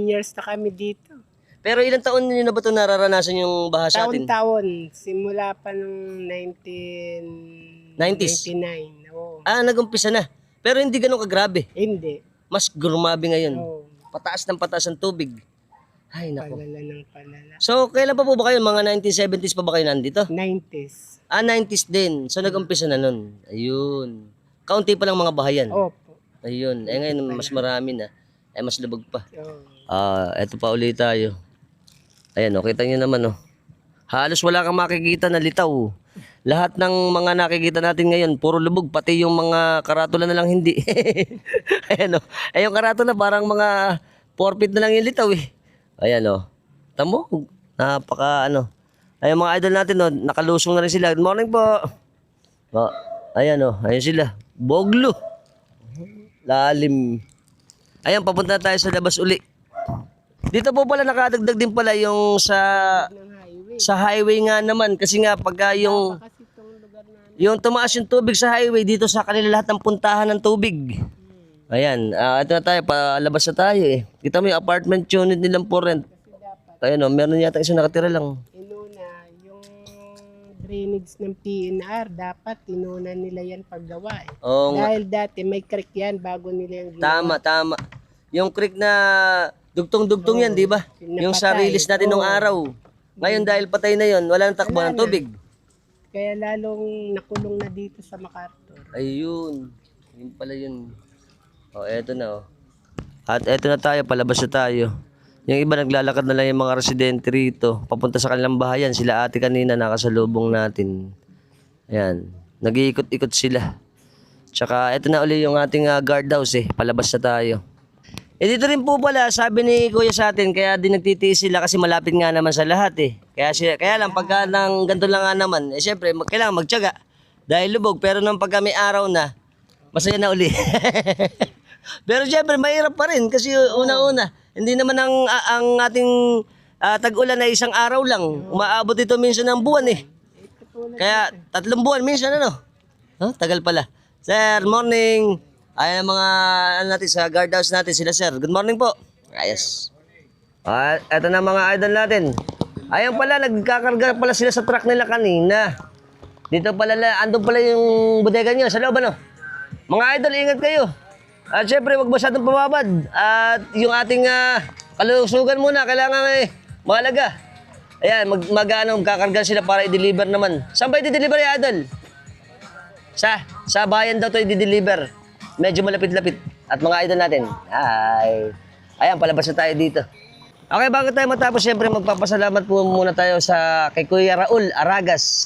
years na kami dito. Pero ilang taon nyo na ba ito nararanasan yung baha sa atin? Taon-taon. Simula pa nung 90s? 1999. Oo. Nag-umpisa na. Pero hindi ganun kagrabe. Hindi. Mas grumabe ngayon. Oo. Pataas ng pataas ang tubig. Ay, nako. Palala ng palala. So, kailan pa po ba kayo? Mga 1970s pa ba kayo nandito? 90s. 90s din. So, nag-umpisa na nun. Ayun. kaunti pa lang mga bahayan. Opo. Ayun. Eh ngayon, mas marami na. Eh mas lubog pa. Oo. Eto pa ulit tayo. Ayan, kita nyo naman, halos wala kang makikita na litaw. Lahat ng mga nakikita natin ngayon, puro lubog. Pati yung mga karatula na lang hindi. Ayan, Eh, yung karatula, parang mga 4 feet na lang yung litaw, eh. Ayan, Tamo, napaka, Ayan, mga idol natin, nakalusong na rin sila. Good morning po. Ayan, Ayan sila. Boglo. Lalim. Ayan, papunta tayo sa labas uli. Dito po pala nakadagdag din pala yung sa highway nga naman kasi nga pagka yung tumaas yung tubig sa highway dito sa kanila lahat ng puntahan ng tubig. Ayan, ito na tayo, palabas na tayo eh. Kita mo yung apartment unit nilang for rent. Ayan meron yata isang nakatira lang. Inuna, yung drainage ng PNR, dapat inuna nila yan paggawa eh. Oo nga. Dahil dati may creek yan bago nila yung ginawa. Tama. Yung creek na dugtong-dugtong yan, di ba? Yung sa napatay. release natin nung araw. Ngayon dahil patay na yon, wala nang takbo ng tubig. Kaya lalong nakulong na dito sa MacArthur. Ayun. Yun pala yun. Eto na At eto na tayo, palabas na tayo. Yung iba naglalakad na lang yung mga residente rito. Papunta sa kanilang bahayan. Sila ate kanina nakasalubong natin. Ayan. Nag-iikot-ikot sila. Tsaka eto na uli yung ating guardhouse eh. Palabas na tayo. Dito rin po pala, sabi ni Kuya sa atin, kaya din nagtitiis sila kasi malapit nga naman sa lahat eh. Kaya lang, pagka ng ganito lang nga naman, syempre, kailangan magtiyaga. Dahil lubog, pero nung pagka may araw na, masaya na uli. Pero syempre, mahirap pa rin kasi una-una, hindi naman ang ating tag-ulan ay isang araw lang. Umaabot ito minsan ng buwan eh. Kaya 3 buwan minsan tagal pala. Sir, morning. Ayan ang mga natin sa guardhouse natin sila sir. Good morning po. Ayos. Eto na mga idol natin. Ayan pala, nagkakarga pala sila sa truck nila kanina. Dito pala, andun pala yung bodega nyo sa loob Mga idol, ingat kayo. At syempre, wag masyadong pumabad. At yung ating kalusugan muna, kailangan mahalaga. Ayan, magkakarga sila para i-deliver naman. Saan ba i-deliver yung idol? Sa bayan daw to i-deliver. Medyo malapit-lapit. At mga idol natin, ayan, palabas na tayo dito. Okay, bago tayo matapos, syempre magpapasalamat po muna tayo kay Kuya Raul Aragas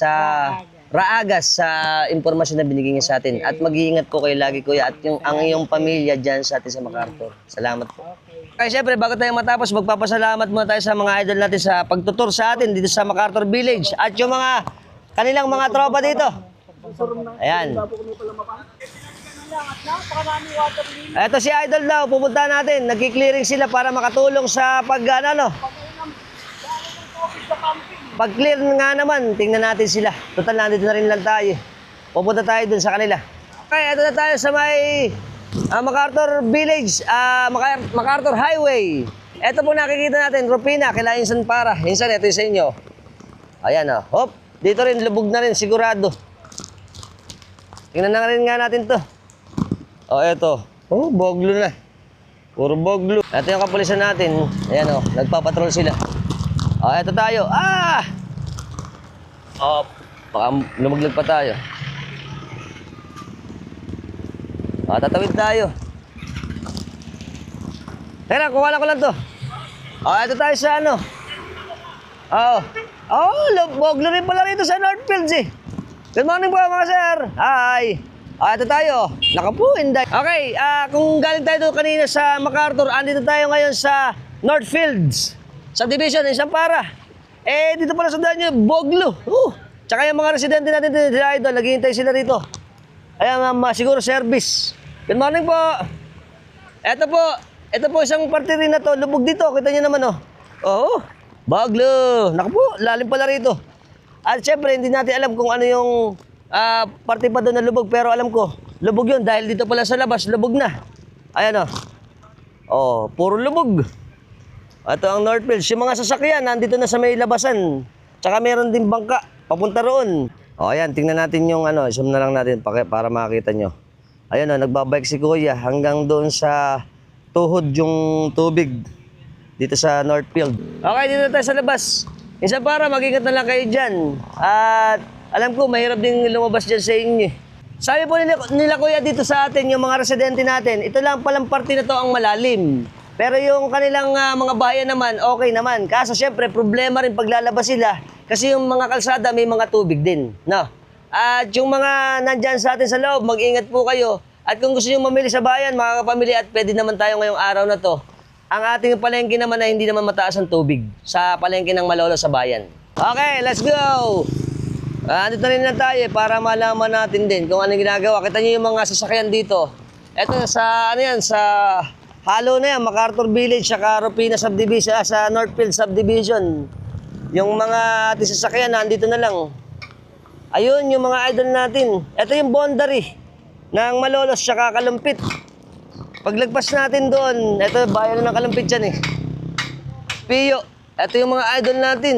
Raagas sa impormasyon na binigay niya sa atin. At mag-iingat po kayo lagi, Kuya, at ang iyong pamilya dyan sa atin sa MacArthur. Salamat po. Okay, syempre, bago tayo matapos, magpapasalamat muna tayo sa mga idol natin sa pagtutur sa atin dito sa MacArthur Village. At yung kanilang mga tropa dito. Ayan. Ito si Idol daw, pupunta natin. Nagki-clearing sila para makatulong sa pag-clear nga naman, tingnan natin sila. Total, nandito na rin lang tayo. Pupunta tayo dun sa kanila. Okay, ito na tayo sa may MacArthur Village, MacArthur Highway. Ito po nakikita natin, Rupina, kila Insan para. Insan, ito yung sa inyo. Ayan hop. Dito rin, lubog na rin, sigurado. Tingnan na rin nga natin to. Eto. Boglo na. Puro boglo. Ito yung kapulisan natin. Ayan nagpapatrol sila. Eto tayo. Baka lumaglag pa tayo. Tatawid tayo. Teka, kuha ko lang to. Ito tayo sa boglo rin pala rito sa Northfields eh. Good morning po mga sir. Hi. Ito tayo. Inday. Okay, kung galing tayo doon kanina sa MacArthur, andito tayo ngayon sa Northfields. Sa division, isang para. Dito pala sa daan nyo, boglo. Tsaka yung mga residente natin dito, idol, naghihintay sila rito. Ayan, siguro service. Good morning po. Ito po isang parte rin na to, lubog dito. Kita nyo naman boglo. Lalim pala rito. At syempre, hindi natin alam kung ano yung parte pa doon na lubog, pero alam ko, lubog yun dahil dito pala sa labas, lubog na. Ayan puro lubog. Ito ang Northfields. Yung mga sasakyan, nandito na sa may labasan. Tsaka meron din bangka, papunta roon. Ayan, tingnan natin yung zoom na lang natin para makita nyo. Ayan nagbabike si Kuya hanggang doon sa tuhod yung tubig dito sa Northfield. Okay, dito na tayo sa labas. Isa para, mag-ingat na lang kayo dyan. At alam ko, mahirap din lumabas dyan sa inyo. Sabi po nila kuya dito sa atin, yung mga residente natin, ito lang palang parte na to ang malalim. Pero yung kanilang mga bayan naman, okay naman. Kaso syempre, problema rin paglalabas sila kasi yung mga kalsada may mga tubig din. No? At yung mga nandyan sa atin sa loob, mag-ingat po kayo. At kung gusto nyo mamili sa bayan, mga kapamilya, at pwede naman tayo ngayong araw na to, ang ating palengke naman ay hindi naman mataas ang tubig sa palengke ng Malolos sa bayan. Okay, let's go! Andito na rin lang tayo para malaman natin din kung anong ginagawa. Kita nyo yung mga sasakyan dito. Ito sa, ano yan, sa halo na yan, MacArthur Village, saka Rupina Subdivision, sa Northfield Subdivision. Yung mga ating sasakyan, nandito na lang. Ayun, yung mga idol natin. Ito yung boundary ng Malolos, saka Kalumpit. Paglagpas natin doon, ito, bayan ng Kalumpit yan eh. Piyo, ito yung mga idol natin.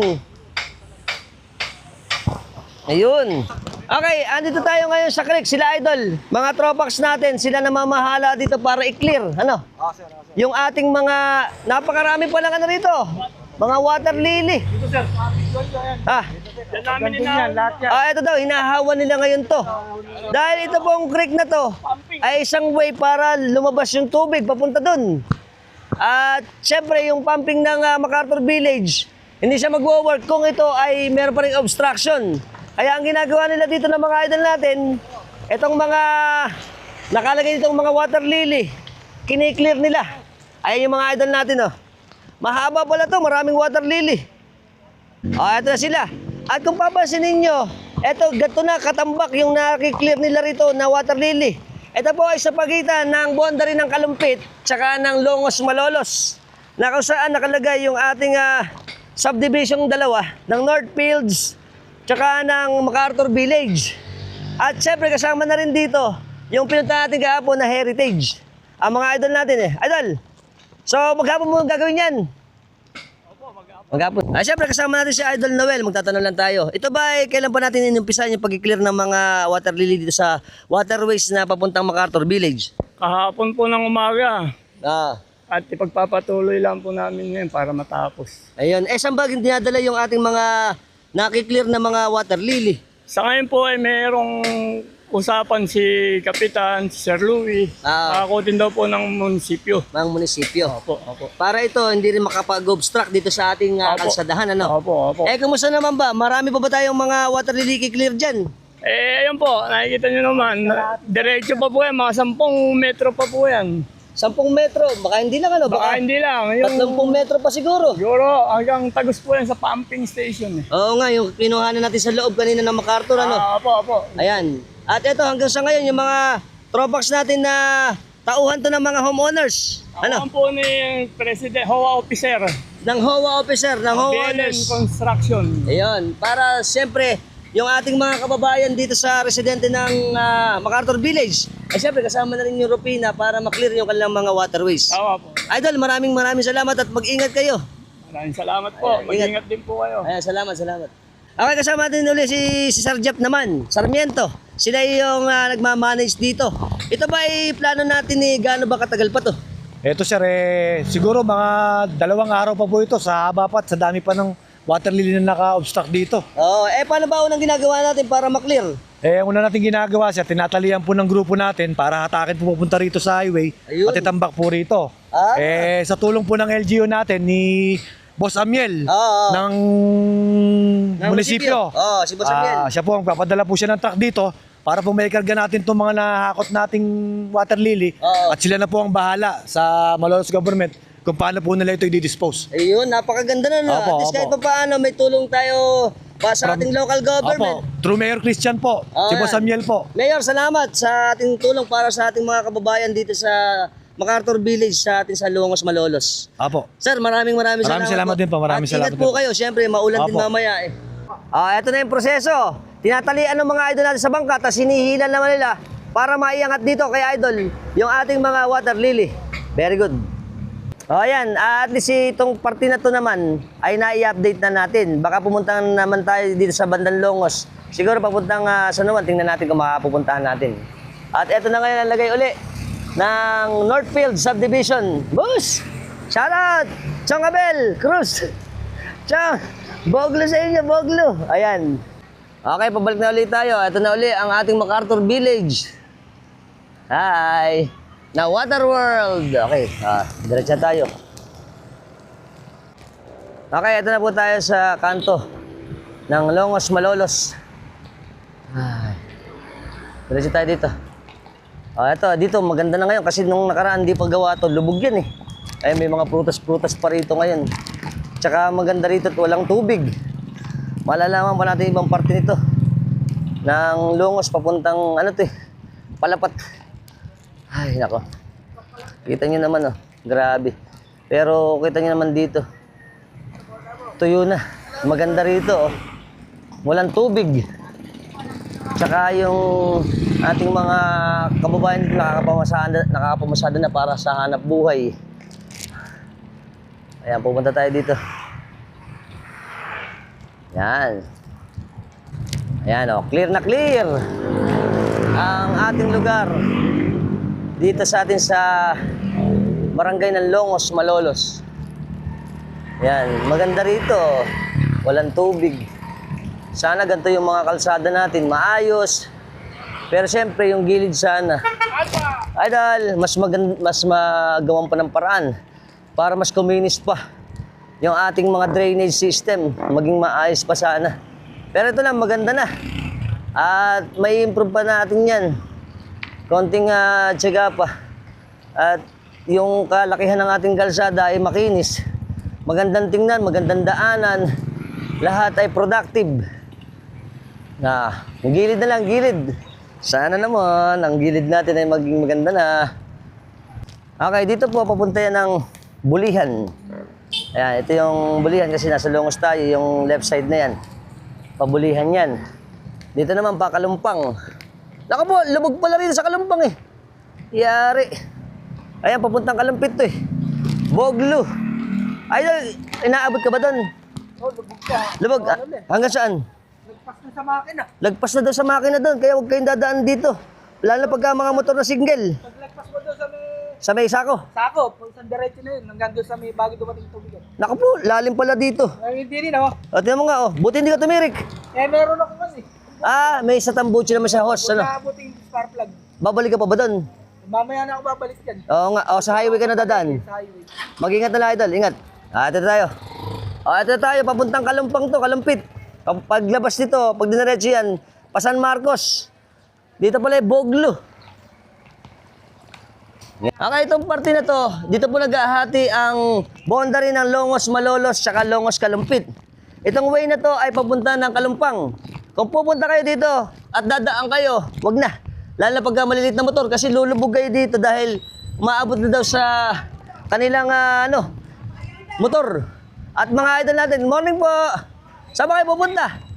Ayun. Okay, andito tayo ngayon sa creek, sila idol. Mga tropax natin, sila namamahala dito para i-clear. Ano? Yung ating mga, napakarami pa lang ano rito. Mga water lily. Dito sir, Ah, yan namin lahat yan. ito daw, hinahawan nila ngayon to. Dahil ito pong creek na to, ay isang way para lumabas yung tubig papunta dun. At syempre, yung pumping ng MacArthur Village, hindi siya magwo-work kung ito ay meron pa ring obstruction. Kaya ang ginagawa nila dito ng mga idol natin, itong mga nakalagay ditong mga water lily, kiniklear nila. Ayan yung mga idol natin, oh. Mahaba pala to, maraming water lily. Ito na sila. At kung papansin ninyo, eto, gato na katambak yung nakiklear nila rito na water lily. Ito po ay sa pagitan ng boundary ng Kalumpit tsaka ng Longos Malolos, na kung saan nakalagay yung ating subdivision dalawa ng Northfields tsaka ng MacArthur Village. At syempre kasama na rin dito yung pinunta natin kahapon na heritage. Ang mga idol natin eh. Idol! So maghapon mo gagawin yan? Maghapon. Syempre kasama natin si Idol Noel. Magtatanong lang tayo. Ito ba ay kailan pa natin inumpisahan yung pag-clear ng mga water lily dito sa waterways na papuntang MacArthur Village? Kahapon po ng umaga Ah. at ipagpapatuloy lang po namin ngayon para matapos. Ayun. Saan ba dinadala yung ating mga nakiklear na mga water lily? Sa ngayon po ay mayroong usapan si Kapitan, si Sir Louie, din daw po ng munisipyo. Mga munisipyo. Opo. Para ito hindi rin makapag-obstruct dito sa ating Opo. kalsadahan, ano? Opo. Kamusta naman ba? Marami pa ba tayong mga water lily clear dyan? Ayun po, nakikita nyo naman, diretso pa po yan, mga 10 metro pa po yan. 10 metro, baka hindi lang ano? Baka hindi lang, 30 metro pa siguro. siguro hanggang tagos po yan sa pumping station. Oo nga, yung kinuhanan natin sa loob kanina ng MacArthur, ano? Opo. Ayan. At ito hanggang sa ngayon, yung mga tropax natin na tauhan to ng mga homeowners. Ako po ni President HOA Officer, Ng HOA officer, ng BLM homeowners. Construction. Ayun, para siyempre, yung ating mga kababayan dito sa residente ng MacArthur Village, ay siyempre kasama na rin yung Rupina para maklear yung kanilang mga waterways. Opo. Idol, maraming salamat at mag-ingat kayo. Maraming salamat po. Mag-ingat din po kayo. Ayan, salamat. Okay, kasama natin ulit si Sir Jeff naman, Sarmiento. Sila yung nagmamanage dito. Ito ba ay plano natin ni gaano ba katagal pa to? Eto sir, siguro mga 2 araw pa po ito sa haba pa at sa dami pa ng water lily na naka-obstruct dito. Paano ba unang ginagawa natin para maklear? Ang una natin ginagawa sir, tinatalian po ng grupo natin para hatakin po pupunta rito sa highway. Ayun. At itambak po rito. Sa tulong po ng LGU natin ni Boss Amiel ng munisipyo. Si Boss Amiel. Siya po, papadala po siya ng truck dito para po may karga natin itong mga nahakot nating water lily. At sila na po ang bahala sa Malolos government kung paano po nila ito i-dispose. Ayun, napakaganda na, no? Opo, At least opo. kahit pa paano, may tulong tayo pa sa ating local government. Opo, through Mayor Christian po, si Boss yan. Amiel po. Mayor, salamat sa ating tulong para sa ating mga kababayan dito sa MacArthur Village, sa ating sa Longos, Malolos. Opo. Sir, maraming salamat salamat din po, maraming At salamat ingat po din po. kayo, siyempre maulan din Opo. mamaya eh. Ito na yung proseso. Tinatalian ng mga idol natin sa bangka, tapos hinihilan naman nila para maiangat dito kay idol yung ating mga water lily. Very good. Ayan, at least itong parte na to naman ay nai-update na natin. Baka pumunta naman tayo dito sa bandang Longos. Siguro papuntang San Juan, tingnan natin kung makapupuntahan natin. At eto na ngayon ang lagay uli ng Northfield Subdivision. Boss! Shout out! Chong Abel Cruz! Chong! Boglo sa inyo, Boglo! Ayan. Okay, pabalik na ulit tayo. Ito na ulit ang ating MacArthur Village. Hi! Na Water World. Okay, diretso tayo. Okay, ito na po tayo sa kanto ng Longos Malolos. Ay, diretso tayo dito. Ito, dito maganda na ngayon kasi nung nakaraan di pa gawa to, lubog yan eh. Ay, may mga prutas-prutas pa rito ngayon. Tsaka maganda rito at walang tubig. Malalaman pa natin ibang parte nito ng Longos papuntang ano to eh, Palapat. Ay, nako. Kita nyo naman oh, grabe. Pero kita nyo naman dito, tuyo na. Maganda rito oh. Walang tubig. Tsaka yung ating mga kababayan dito nakakapamasada na para sa hanap buhay. Ayan, pupunta tayo dito. Yan. Ayan o, clear na clear ang ating lugar dito sa atin sa barangay ng Longos, Malolos. Yan, maganda rito. Walang tubig. Sana ganito yung mga kalsada natin, maayos. Pero siyempre yung gilid sana. Idol, mas magawan pa ng paraan para mas kuminis pa yung ating mga drainage system, maging maayos pa sana. Pero ito lang, maganda na. At may improve pa natin yan. Konting tiyaga pa. At yung kalakihan ng ating kalsada ay makinis. Magandang tingnan, magandang daanan. Lahat ay productive. Yung gilid na lang, gilid. Sana naman, ang gilid natin ay maging maganda na. Okay, dito po papunta yan ng Bulihan. Ayan, ito yung Bulihan kasi nasa Longos tayo, yung left side na yan. Pabulihan yan. Dito naman pa Kalumpang. Naku po, lubog pala rin sa Kalumpang eh. Yari. Ayan, papuntang Kalumpit to eh. Boglo. Ay, inaabot ka ba doon? Oh, lubog ka. Lubog? Hanggang saan? Lagpas na sa makina. Lagpas na daw sa makina doon, kaya huwag kayong dadaan dito. Lalo pagka mga motor na single. Paglagpas mo doon sa may Sa may sako. sako, kung saan diretso na yun, hanggang doon sa may bago dumating tubig. Naku po, lalim pala dito. Ay, hindi rin ako. O, tingnan mo nga, oh. Buti hindi ka tumirik. Eh, meron ako kasi. May sa tambuchi naman sa host, ano? Naabuting spark plug. Babalik ka pa ba doon? Mamaya na ako babalik dyan. Oo nga, sa highway ka na dadaan. Sa highway. Mag-ingat na lang, idol, ingat. Ito tayo. Ito tayo, papuntang Kalumpang to, Kalumpit. Paglabas dito, pag diniretso yan, pa San Marcos. Dito pala Boglo. Okay, itong parte na to, dito po naghahati ang boundary ng Longos Malolos tsaka Longos Kalumpit. Itong way na to ay papunta ng Kalumpang. Kung pupunta kayo dito at dadaan kayo, wag na. Lalo na pagka maliliit na motor kasi lulubog kayo dito dahil maabot na daw sa kanilang motor. At mga idol natin, morning po! Saan ba kayo pupunta?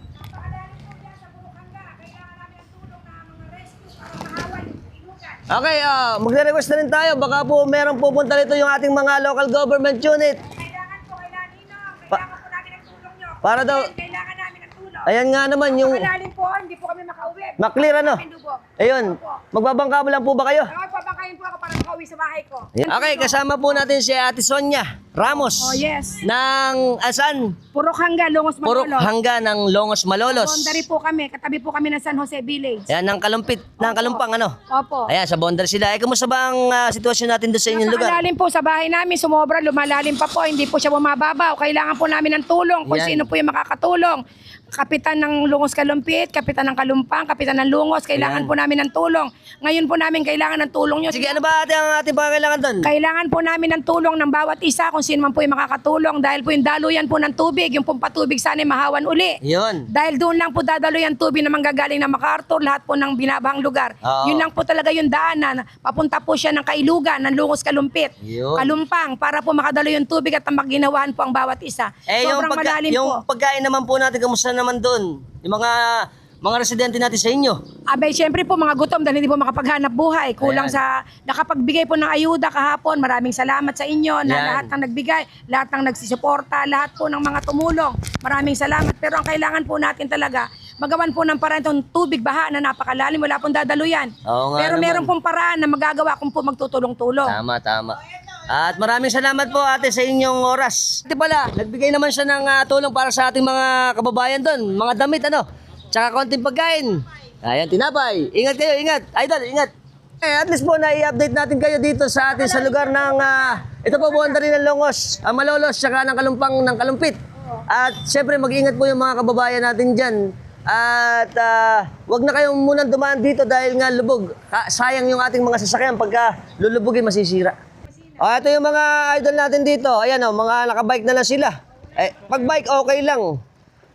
Okay, magre-request na rin tayo. Baka po merong pupunta rito yung ating mga local government unit. Kailangan po namin ng tulong nyo. Para daw, Kailangan namin ng tulong. ayan nga naman yung Malalim po, hindi po kami makauwi. maklear ano. Ayun, magbabangka mo lang po ba kayo? Ako, papakain po ako para makauwi sa bahay ko. Okay, kasama po natin si Ate Sonia Ramos. Oh, yes. Ng asan? Purok Hangga, Longos Purok Malolos. Hangga ng Longos Malolos. Boundary po kami, katabi po kami ng San Jose Village. Ayan, ng Kalumpit, ng Kalumpang ano. Opo. Ayan, sa boundary sila. Kumusta ba ang sitwasyon natin doon sa inyong lugar? Napakalalim po sa bahay namin, sumobra, lumalalim pa po, hindi po siya bumababaw. Kailangan po namin ng tulong kung Yan. sino po yung makakatulong. Kapitan ng Longos Kalumpit, kapitan ng Kalumpang, kapitan ng Longos, kailangan Yan. po namin ng tulong. Ngayon po namin kailangan ng tulong nyo. Sige, ano ba ang ating pangailangan doon? Kailangan po namin ng tulong ng bawat isa kung sino man po yung makakatulong dahil po yung daluyan po ng tubig, yung pumpatubig sana mahawan uli. Yun. Dahil doon lang po dadaluyan tubig na manggagaling ng MacArthur, lahat po ng binabahang lugar. Oo. Yun lang po talaga yung daanan. Papunta po siya ng Kailugan, ng Longos Kalumpit, Yun. Kalumpang, para po makadalo yung tubig at maginawahan po ang bawat isa. Sobrang malalim yung po. pagkain naman po natin, kamusta naman doon? Yung mga residente natin sa inyo. Abay, syempre po mga gutom dahil hindi po makapaghanap buhay. Kulang Ayan. sa nakapagbigay po ng ayuda kahapon. Maraming salamat sa inyo na Yan. lahat ng nagbigay, lahat ng nagsisuporta, lahat po ng mga tumulong. Maraming salamat. Pero ang kailangan po natin talaga, magawan po ng paraan itong tubig baha na napakalalim. Wala pong dadaluyan. Oo nga Pero naman. meron pong paraan na magagawa kung po magtutulong-tulong. Tama, tama. At maraming salamat po ate sa inyong oras. Ate pala, nagbigay naman siya ng tulong para sa ating mga kababayan doon. Mga damit ano. tsaka konting pagkain. Ayan, tinapay. Ingat kayo, ingat. Idol, ingat. At least po na-i-update natin kayo dito sa atin sa lugar ng ito po boundary ng Longos, Malolos, tsaka ng Kalumpang ng Kalumpit. At syempre mag-ingat po yung mga kababayan natin dyan. At wag na kayong munang dumaan dito dahil nga lubog. Sayang yung ating mga sasakyan pagka lulubugin masisira. Ito yung mga idol natin dito. Ayan mga nakabike na lang sila. Pag bike okay lang.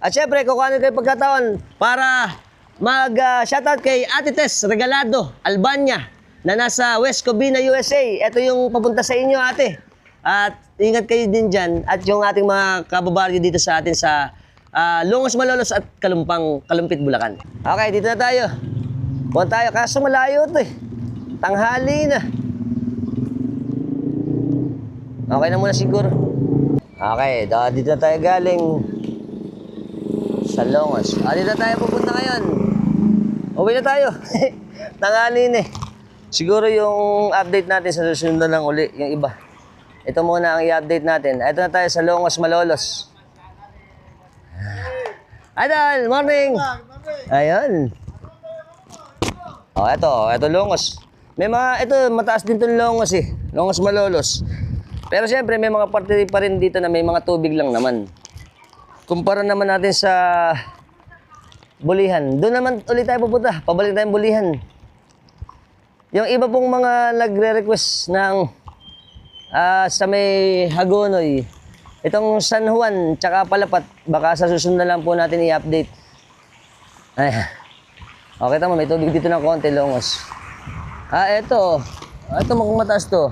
At syempre kukuha kayo pagkataon para mag-shoutout kay Ate Tess Regalado, Albania, na nasa West Covina, USA. Ito yung papunta sa inyo, ate. At ingat kayo din dyan. At yung ating mga kababaryo dito sa atin sa Longos, Malolos at Kalumpit, Bulacan. Okay, dito na tayo. Buwan tayo. Kaso malayo ito eh. Tanghali na. Okay na muna siguro. Okay, dito na tayo galing sa Longos. Dito na tayo pupunta ngayon. Uwi na tayo. Tanghali na eh. Siguro yung update natin sa susunod na lang uli, yung iba. Ito muna ang i-update natin. Ito na tayo sa Longos, Malolos. Idol, morning! Ayun. Ito Longos. Ito mataas din itong Longos eh. Longos, Malolos. Pero siyempre may mga parte pa rin dito na may mga tubig lang naman. Kumpara naman natin sa Bulihan. Doon naman ulit tayo pupunta. Pabalik tayong Bulihan. Yung iba pong mga nagre-request ng sa may Hagonoy, itong San Juan, tsaka Palapat, baka sa susunod na lang po natin i-update. Okay, tama, may tubig dito ng konti, Longos. Ito mukhang mataas to.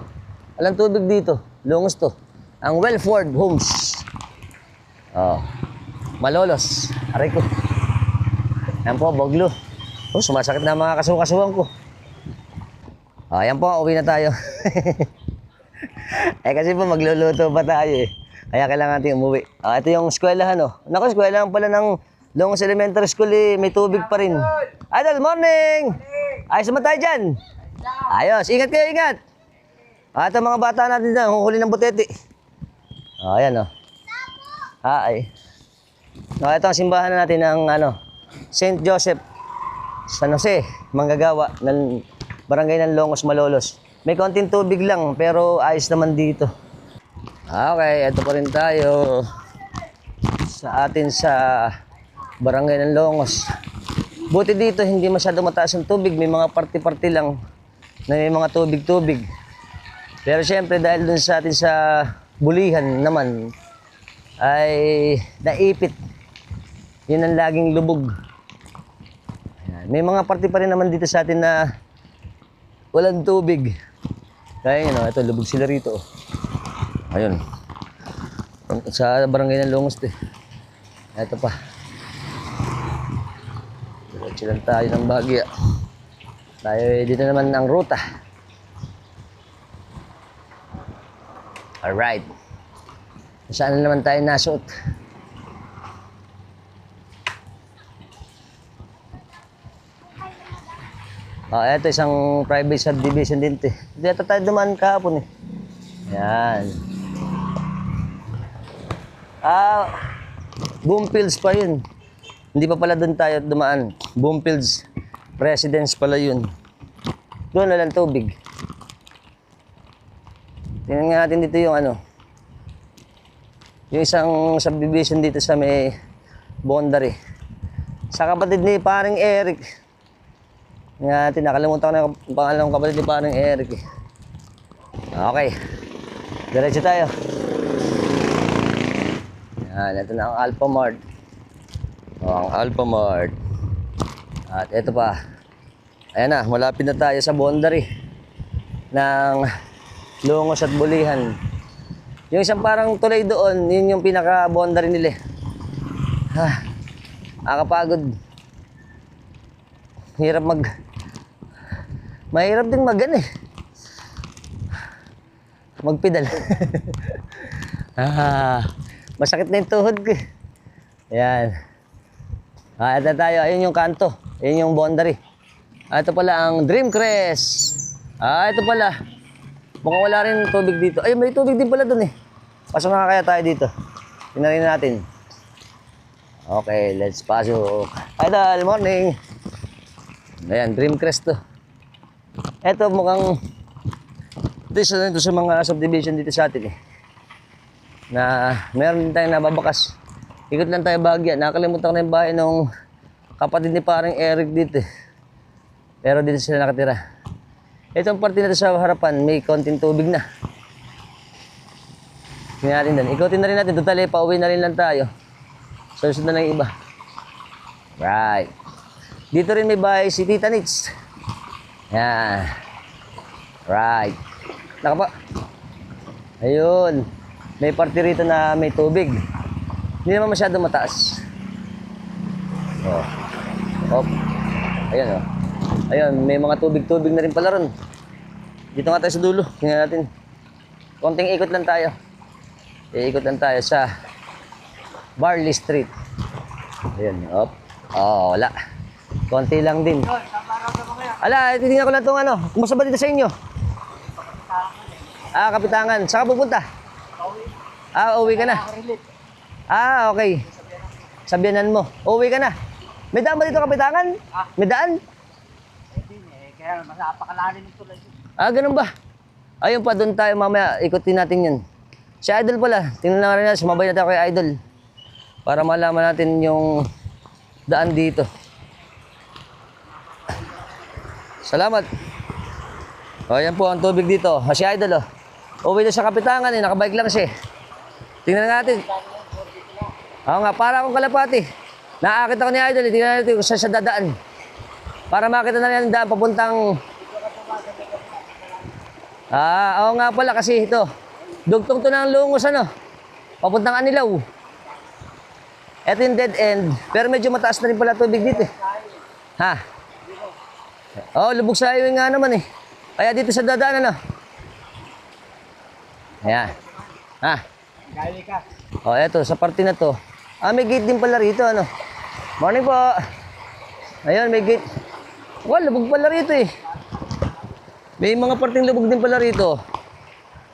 Alang tubig dito, Longos to. Ang Welford Homes. Malolos. Aray ko. Yan po, Boglo. Sumasakit na mga kasukasuhan ko. Ayan po, uwi na tayo. Kasi po magluluto pa tayo eh. Kaya kailangan natin umuwi. Ito yung eskwelahan Naku, eskwelahan pala ng Longos Elementary School eh. May tubig pa rin. Idol, morning! Ayos naman tayo dyan. Ayos, ingat kayo, ingat. Ito mga bata natin dyan, huhuli ng butete. Ayan ito ang simbahan natin ng St. Joseph San Jose, Manggagawa ng Barangay ng Longos, Malolos. May konting tubig lang pero ayos naman dito. Okay, ito pa rin tayo sa Barangay ng Longos. Buti dito hindi masyado mataas ang tubig. May mga party-party lang na may mga tubig-tubig. Pero syempre dahil dun sa atin sa Bulihan naman ay naipit. Yun ang laging lubog. Ayan. May mga party pa rin naman dito sa atin na walang tubig. Kaya yun, ito, lubog sila rito. Ayun. Sa Barangay ng Longos eh. Ito pa. Diretso lang tayo ng Bagya. Tayo dito naman ang ruta. Alright. Saan na naman tayo nasuot? Ito isang private subdivision din ito. Dito tayo dumaan kahapon eh. Yan. Boomfields pa yun. Hindi pa pala doon tayo dumaan. Boomfields Residence pala yun. Doon na lang tubig. Tingnan nga natin dito yung yung isang subdivision dito sa may boundary. Sa kapatid ni paring Eric. Nga, nakalimutan ko na yung pangalan ng kapatid ni paring Eric eh. Okay. Diretso tayo. Yan, ito na ang Alphamart. Ang Alphamart. At ito pa. Ayan na, malapit na tayo sa boundary ng Longos at Bulihan. Yung isang parang tulay doon, yun yung pinaka-boundary nila. Nakakapagod. Mahirap din magpedal. Masakit na yung tuhod ko. Ayan. Ito tayo, ayun yung kanto. Ayun yung boundary. Ito pala ang Dreamcrest. Ito pala. Mukhang wala rin tubig dito. Ay, may tubig din pala dun eh. Pasok na kaya tayo dito. Tingnan natin. Okay, let's pasok. Idol, morning. Ayan, Dreamcrest to. Ito mukhang ito sa mga subdivision dito sa atin eh. Na meron din tayong nababakas. Ikot lang tayo Bahagya. Nakalimutan ko na yung bahay nung kapatid ni parang Eric dito eh. Pero dito sila nakatira. Itong parte na ito sa harapan, may konting tubig na. Tingnan natin doon. Ikotin na rin natin. Total eh, pauwi na rin lang tayo. Susunod na lang yung iba. Right. Dito rin may bahay si Tita Nits. Yan. Right. Nakapa. Ayun. May parte rito na may tubig. Hindi naman masyado mataas. Oh. Hop. Ayun oh. Ayun, may mga tubig-tubig na rin pala ron. Dito nga tayo sa dulo. Tingnan natin. Konting ikot lang tayo. Iikot lang tayo sa Barley Street. Ayun, hop. Oh, wala. Konti lang din. Ala, titingnan ko lang itong ano. Kumusta ba dito sa inyo? Ah, Kapitangan. Saan ka pupunta? Ah, uwi ka na. Ah, okay. Sabihanan mo. Uwi ka na. May daan ba dito, Kapitangan? May daan? Kaya masapakalanin ito lang. Ah, ganun ba? Ayun pa, doon tayo mamaya. Ikutin natin yun. Si Idol pala. Tingnan na rin natin. Sumabay na tayo kay Idol. Para malaman natin yung daan dito. Salamat. O, yan po ang tubig dito. Si Idol, oh. Uwi na sa Kapitangan, eh. Nakabike lang siya. Tingnan natin. Oo nga, para akong kalapati. Nakakita ko ni Idol, eh. Tingnan natin kung saan siya dadaan. Para makita na rin ang daan papuntang... Ah, oo nga pala kasi ito. Dugtong to ng Lungos, ano? Papuntang Anilaw. Ito yung dead end. Pero medyo mataas na rin pala tubig dito, eh. Ha? Oh, lubog sa highway nga naman, eh. Kaya dito sa dadaan, ano? Ayan. Ha? Gali ka. Oh, eto, sa parte na to. Ah, may gate din pala rito, ano? Morning po. Ayun, may gate. Well, lubog pala rito, eh. May mga parteng lubog din pala rito.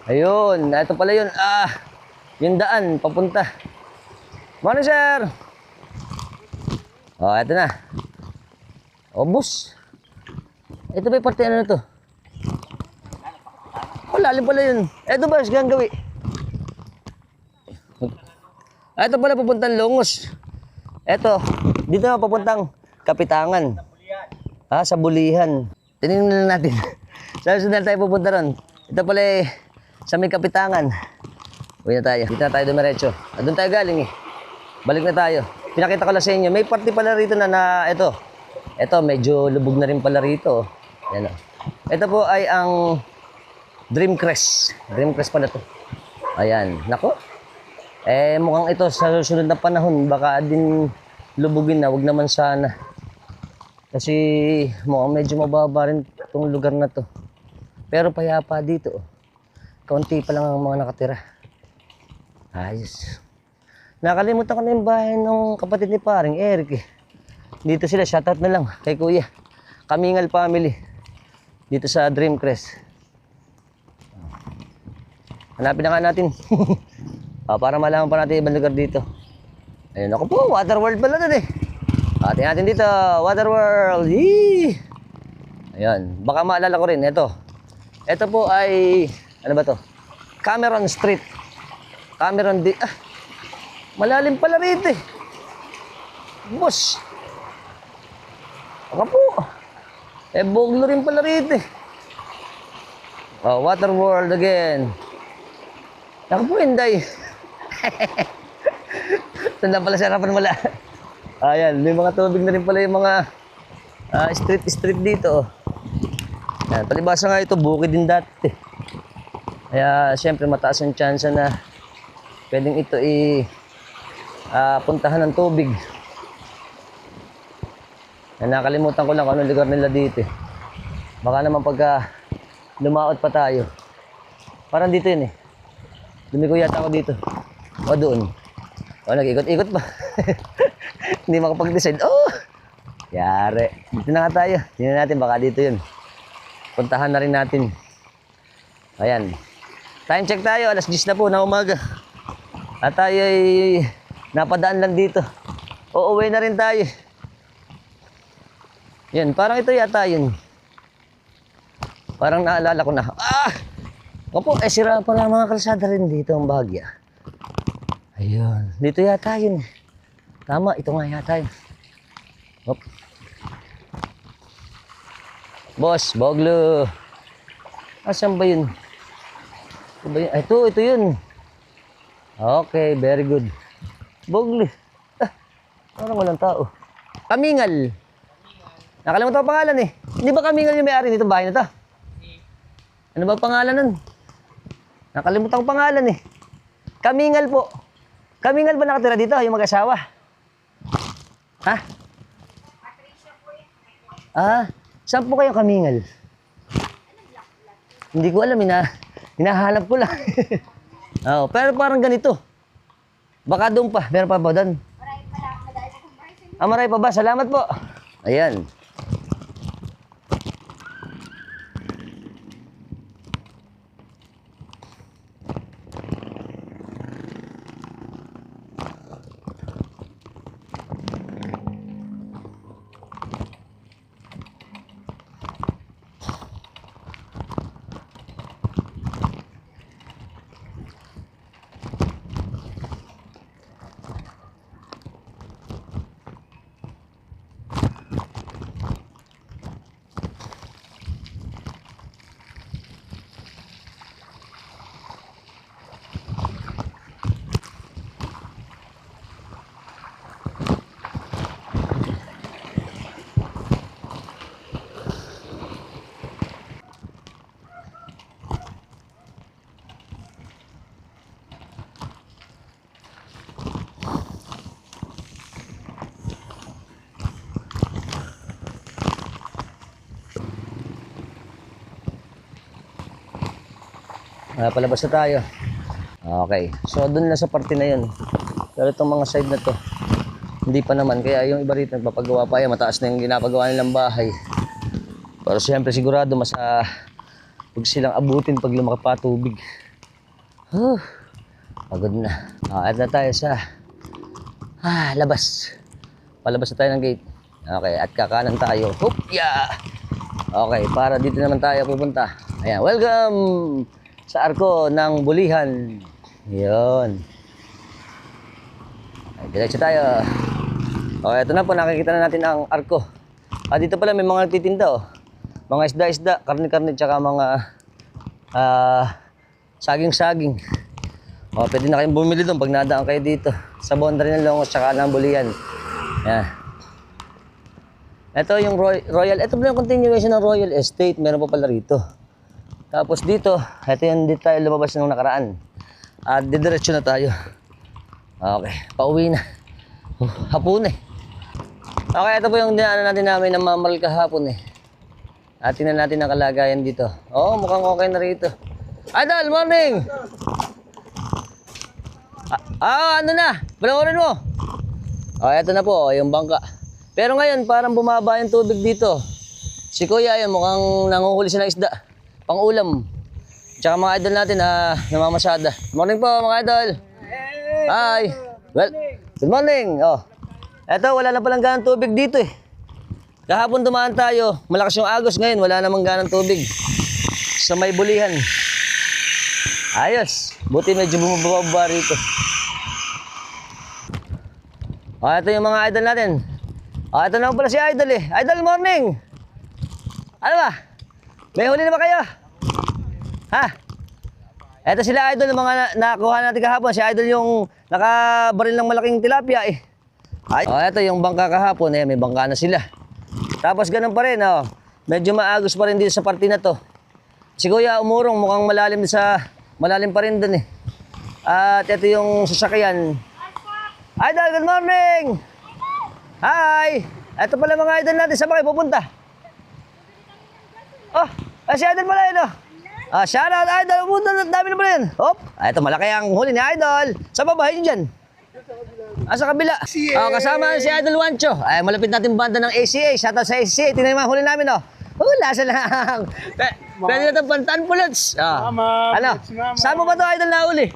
Ayun, ito pala yun. Ah, yung daan, papunta. Morning, sir. Oh, eto na. Oh, bus. Ito ba yung parte ano na to? Oh, lalim pala yun. Eto ba, sigang gawi. Ito pala papuntang Lungos. Eto, dito na papuntang Kapitangan. Ah, sa Bulihan. Tinignan na natin. Sa susunod tayo pupunta ron. Ito pala eh, sa may Kapitangan. Uwi na tayo. Dito na tayo dumiretso. Doon tayo galing eh. Balik na tayo. Pinakita ko lang sa inyo. May parte pala rito na ito. Ito, medyo lubog na rin pala rito. Yan o. Ito po ay ang Dreamcrest. Dreamcrest pala to. Ayan. Nako. Eh, mukhang ito sa susunod na panahon, baka din lubugin na. Wag naman sana. Kasi mukhang medyo mababa rin itong lugar na to. Pero payapa dito. Kaunti pa lang ang mga nakatira. Ayos. Nakalimutan ko na yung bahay ng kapatid ni paring Eric eh. Dito sila, shoutout na lang kay Kuya. Kamingal family. Dito sa Dreamcrest. Hanapin na nga natin. Para malaman pa natin ibang lugar dito. Ayun ako po, Waterworld pala doon eh. Tingnan natin dito, Waterworld. Yee! Ayan, baka maalala ko rin, ito. Ito po ay, ano ba to? Cameron Street. Malalim pala rito eh. Boss. Baka po. Boglo rin pala rito eh. Oh, Waterworld again. Baka po, Inday. Tanda pala sa harapan wala. Ayan, may mga tubig na rin pala yung mga street dito. Ayan, palibasa nga ito, bukid din dati. Kaya siyempre mataas ang chance na pwedeng ito puntahan ng tubig. Nakalimutan ko lang kung anong lugar nila dito. Baka naman pagka lumaot pa tayo. Parang dito yun eh. Lumiko yata ako dito. O doon. O nag-ikot-ikot pa. Hindi makapag-decide. Oh! Yari. Dito na nga tayo. Tingnan natin baka dito yun. Puntahan na rin natin. Ayan. Time check tayo. Alas 10 na po na umaga. At tayo ay napadaan lang dito. uuwi na rin tayo. Yan, parang ito yata yun. Parang naalala ko na. Opo, sira pala mga kalsada rin dito ang Bahagya. Ayun, dito yata yun. Tama, ito nga yata yun. Hop. Boss, Boglo. Asan ba yun? Ito ba yun? Ito yun. Okay, very good. Boglo. Parang walang tao. Kamingal. Nakalimutan ko pangalan eh. Hindi ba Kamingal yung may-ari nito bahay na to? Ano ba pangalan nun? Nakalimutan ko pangalan eh. Kamingal po. Kamingal ba nakatira dito, yung mag-asawa? Ha? Saan po kayo Kamingal? Hindi ko alam, hinahanap ko lang. Pero parang ganito. Baka doon pa, meron pa ba doon? Maray pa ba? Salamat po. Ayan. Palabas na tayo. Okay. So, doon na sa parte na yun. Pero itong mga side na to, hindi pa naman. Kaya yung iba rito, nagpapagawa pa yan. Mataas na yung ginapagawa nilang bahay. Pero siyempre, sigurado, huwag silang abutin pag lumaki pa tubig. Pagod na. At na tayo sa labas. Palabas na tayo ng gate. Okay. At kakanan tayo. Hoop! Yeah! Okay. Para dito naman tayo pupunta. Ayan. Welcome! Sa arko ng Bulihan. Yun. Ay, diretso tayo. Okay, ito na po. Nakikita na natin ang arko. Dito pala may mga nagtitinda. Mga isda-isda, karne-karne, tsaka mga saging-saging. Pwede na kayong bumili doon pag nadaan kayo dito. Sa boundary ng Longos, tsaka ng Bulihan. Yan. Ito yung Royal. Ito pala yung continuation ng Royal Estate. Meron pa pala rito. Tapos dito, ito yung dito tayo lumabas nung nakaraan. At didiretso na tayo. Okay, pauwi na. Hapon eh. Okay, ito po yung dinaanan natin namin ng mamal kahapon eh. At tingnan natin ang kalagayan dito. Mukhang okay na rito. Idol, morning! Ano na? Panoorin mo. Okay, ito na po, yung bangka. Pero ngayon, parang bumaba yung tubig dito. Si Kuya, yun, mukhang nanguhuli siya ng isda. Pang-ulam. Tsaka mga idol natin namamasada. Morning po mga idol. Hi. Well, good morning. Eto, wala na palang ganang tubig dito eh. Kahapon dumaan tayo, malakas yung agos. Ngayon, wala namang ganang tubig. Sa may Bulihan. Ayos. Buti medyo bumababa rito. Ito yung mga idol natin. Ito naman pala si Idol eh. Idol, morning. Ano ba? May huli na ba kayo? Ha? Eto sila Idol, yung mga nakuha natin kahapon. Si Idol yung nakabaril ng malaking tilapia eh. Eto yung bangka kahapon eh, may bangka na sila. Tapos ganun pa rin medyo maagos pa rin dito sa parte na to. Si Kuya umurong, mukhang malalim pa rin dun eh. At ito yung sasakyan. Idol, good morning! Hi! Eto pala mga idol natin, saan ba kayo pupunta? Si Idol pala yun shout out Idol, pumunta na, dami na pala yun. Ito malaki ang huli ni Idol. Saan ba bahay nyo dyan? Sa kabila. Kasama si Idol Wancho. Malapit natin banda ng ACA. Shout out sa ACA. Tingnan yung mga huli namin lasa lang. Pwede natin pantaan pulots. Saan mo ba ito Idol na huli?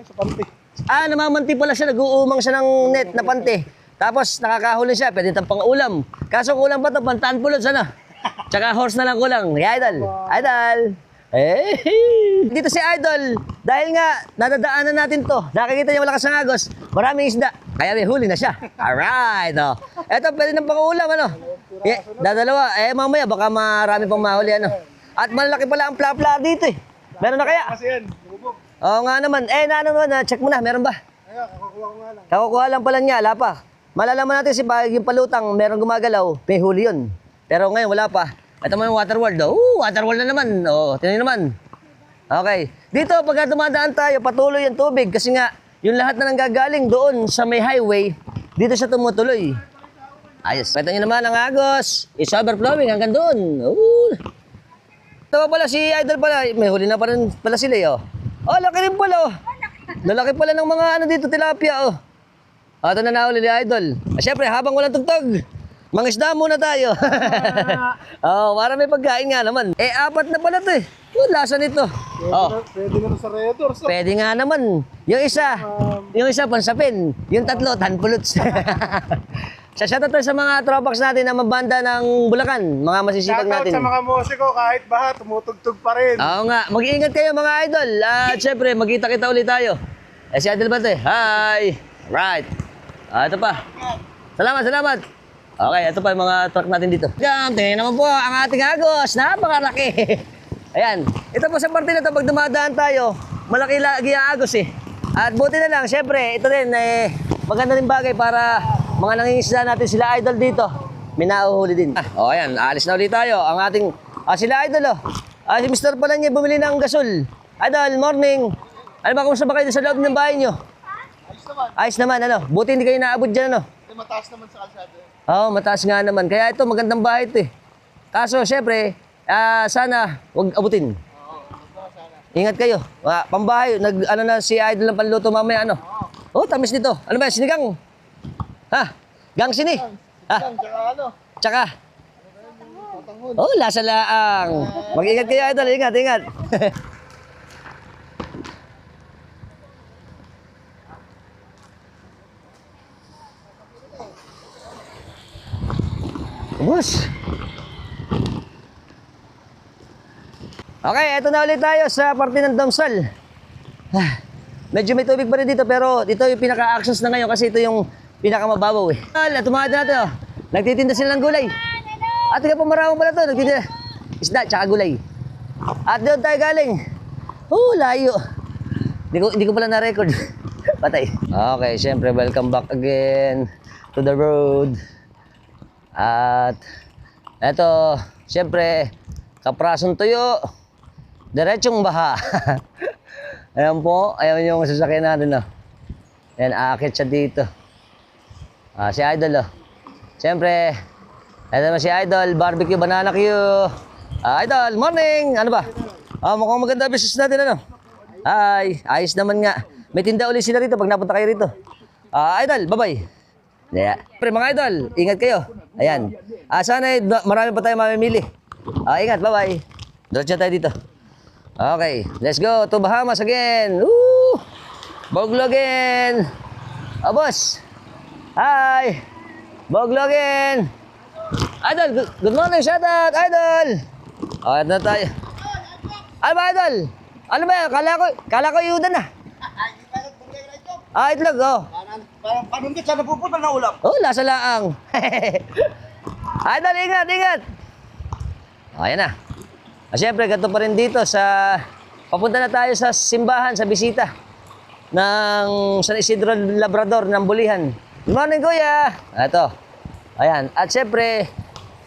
Sa pante. Namamanti pala siya. Nag-uumang siya ng net na pante. Tapos nakakahuli siya, pwede itong pang-ulam. Kaso kulang pa ito, pantaan pulots, ano? Tsaka horse na lang kulang. Hey, Idol! Idol! Hey! Dito si Idol, dahil nga nadadaanan natin to, nakikita niya malakas ang agos, maraming isda, kaya may huli na siya. Alright! Oh. Ito, pwede ng pang-ulam, ano? Dadalawa, mamaya baka marami pang mahuli, ano? At malaki pala ang plapla dito, eh. Meron na kaya? Oo nga naman. Check mo na, meron ba? Kakukuha lang pala niya, wala pa. Malalaman natin si Bagay yung palutang, meron gumagalaw, may huli yun. Pero ngayon wala pa. Ito mo yung water world. Water world na naman. Tingnan naman. Okay. Dito, pagka dumadaan tayo, patuloy ang tubig. Kasi nga, yung lahat na nanggagaling doon sa may highway, dito siya tumutuloy. Ayos. Kita nyo naman ang agos. It's overflowing hanggang doon. Ito pala si Idol pala. May huli na pa rin pala sila, oh. Laki rin pala, oh. Lalaki pala ng mga ano dito, tilapia, oh. Ito na nahuli ni Idol. Siyempre, habang walang tugtog, mangisda muna tayo. Para may pagkain nga naman. 4 na pala to, eh. Lasa nito. Pwede na sa Redors. Pwede nga naman. Yung isa pansapin. Yung 3, tanpuluts. Shoutout tayo sa mga tropax natin na mabanda ng Bulacan. Mga masisipag natin. Shoutout sa mga musiko, kahit baha, tumutugtog pa rin. Oo nga. Mag-iingat kayo mga idol. At syempre, magkita-kita ulit tayo. Si Idol Bate. Hi! Right. Ito pa. Salamat. Okay, ito pa yung mga truck natin dito. Tingnan naman po ang ating agos. Napakalaki. Ayan. Ito po sa parte na ito, pag dumadaan tayo, malaki lagi ang agos, eh. At buti na lang, syempre, ito din, maganda rin bagay para mga nangingisda natin sila Idol dito. May nauhuli din. Ayan, aalis na ulit tayo. Ang ating, sila Idol, si Mr. pala niya bumili ng gasol. Idol, morning. Ano ba, kumusta ba kayo sa loob ng bahay nyo? Ayos naman, ano? Buti hindi kayo naabot dyan, ano? Mataas naman sa kalsada. Mataas nga naman. Kaya ito, magandang bahay ito, eh. Kaso, syempre, sana, huwag abutin. Ingat kayo. Pambahay, na si Idol ng panluto mamaya, ano? Tamis nito. Ano ba, sinigang? Gang sini? Tsaka? Lasa laang. Mag-ingat kayo, Idol. Ingat. Boss. Okay, eto na ulit tayo sa parte ng Damsal. Medyo may tubig pa rin dito, pero dito yung pinaka-access na ngayon kasi ito yung pinakamababaw, eh. Tumahad na natin, oh. Nagtitinda sila ng gulay. At tika pa maraming pala ito, nagtitinda isda, tsaka gulay. At doon tayo galing. Layo. Hindi ko pala na-record. Patay. Okay, syempre, welcome back again to the road. At eto, syempre, kaprasong tuyo, diretsong baha. Ayan po, ayan yung sasakyan natin, oh. Ayan, aakit siya dito. Si Idol, oh. Syempre, eto naman si Idol, barbecue, banana Q. Idol, morning! Ano ba? Mukhang maganda business natin, ano? Hi, ayos naman nga. May tinda ulit sila rito pag napunta kayo rito. Idol, bye-bye. Yeah. Pre, mga idol, ingat kayo. Ayan. Sana marami pa tayo mamimili. Ingat, bye-bye. Diretso tayo dito. Okay, let's go to Bahamas again. Woo! Boglo again. Boss. Hi. Boglo again. Idol, good morning, shout out, Idol. Ito na tayo. Ano ba, Idol? Ano ba, kala ko yudan na. Itlog, Parang panungkit sa napupunta na ulam. Lasa laang. Idol, ingat. Ayan na. Siyempre, ganito pa rin dito sa... Papunta na tayo sa simbahan, sa bisita ng San Isidro Labrador ng Bulihan. Good morning, Kuya. Ito. Ayan. At siyempre,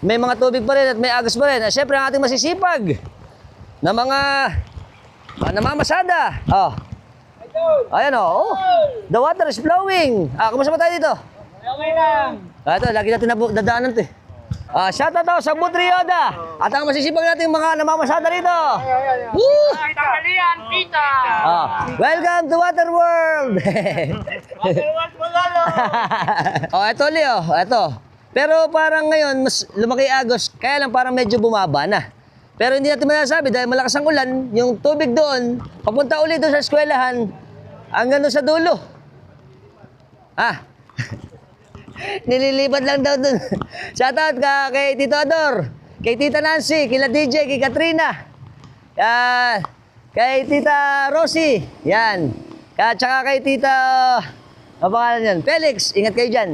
may mga tubig pa rin at may agos pa rin. At siyempre, ang ating masisipag na mga namamasada. Ayan, oh. The water is flowing. Kumusta ba tayo dito? Okay lang. Ito, lagi natin dadaanan ito, eh. Shoutout daw sa Butrioda. At ang masisipag natin mga namamasada rito. Woo! Tanghalian, tita. Welcome to Water World. Ito Leo, ito. Pero parang ngayon, mas lumaki agos, kaya lang parang medyo bumaba na. Pero hindi natin masasabi dahil malakas ang ulan, yung tubig doon, papunta ulit doon sa eskwelahan, hanggang doon sa dulo. Nililipad lang daw dun. Shoutout kay Tito Ador, kay Tita Nancy, kila DJ, kay Katrina. Yan. Kay Tita Rosie. Yan. At saka kay Tita, ang pangalan yan, Felix. Ingat kayo dyan.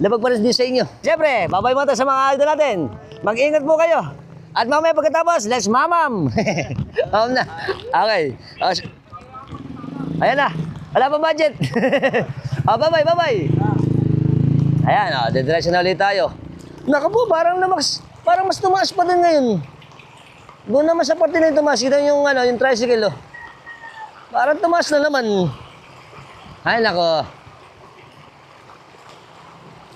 Labag pa rin din sa inyo. Siyempre, babay mo tayo sa mga idol natin. Mag-ingat po kayo. At mamaya pagkatapos, let's mamam. Na. Okay. Ayan na. Wala pa budget. Bye-bye. Ayan, didiretso na ulit tayo. Naku po, parang mas tumaas pa din ngayon. Doon naman sa parte na yung tumaas, kita yung, yung tricycle, oh. Parang tumaas na naman. Ay, nako.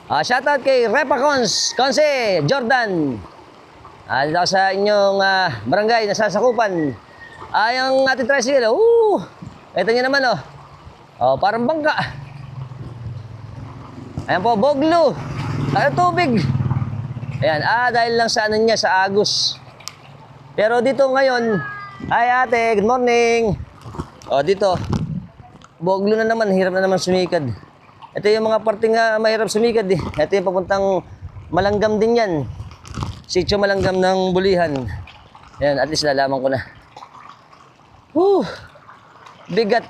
Shoutout kay Repacons, Conce, Jordan. Dito sa inyong barangay, nasasakupan. Yung ating tricycle, ito nyo naman, parang bangka. Ayan po, Boglo. Tubig. Ayan, dahil lang sa niya, sa Agus. Pero dito ngayon, hi ate, good morning. Dito, Boglo na naman, hirap na naman sumikad. Ito yung mga parte nga mahirap sumikad eh. Ito yung papuntang Malanggam din yan. Sitio Malanggam ng Bulihan. Ayan, at least nalaman ko na. Bigat.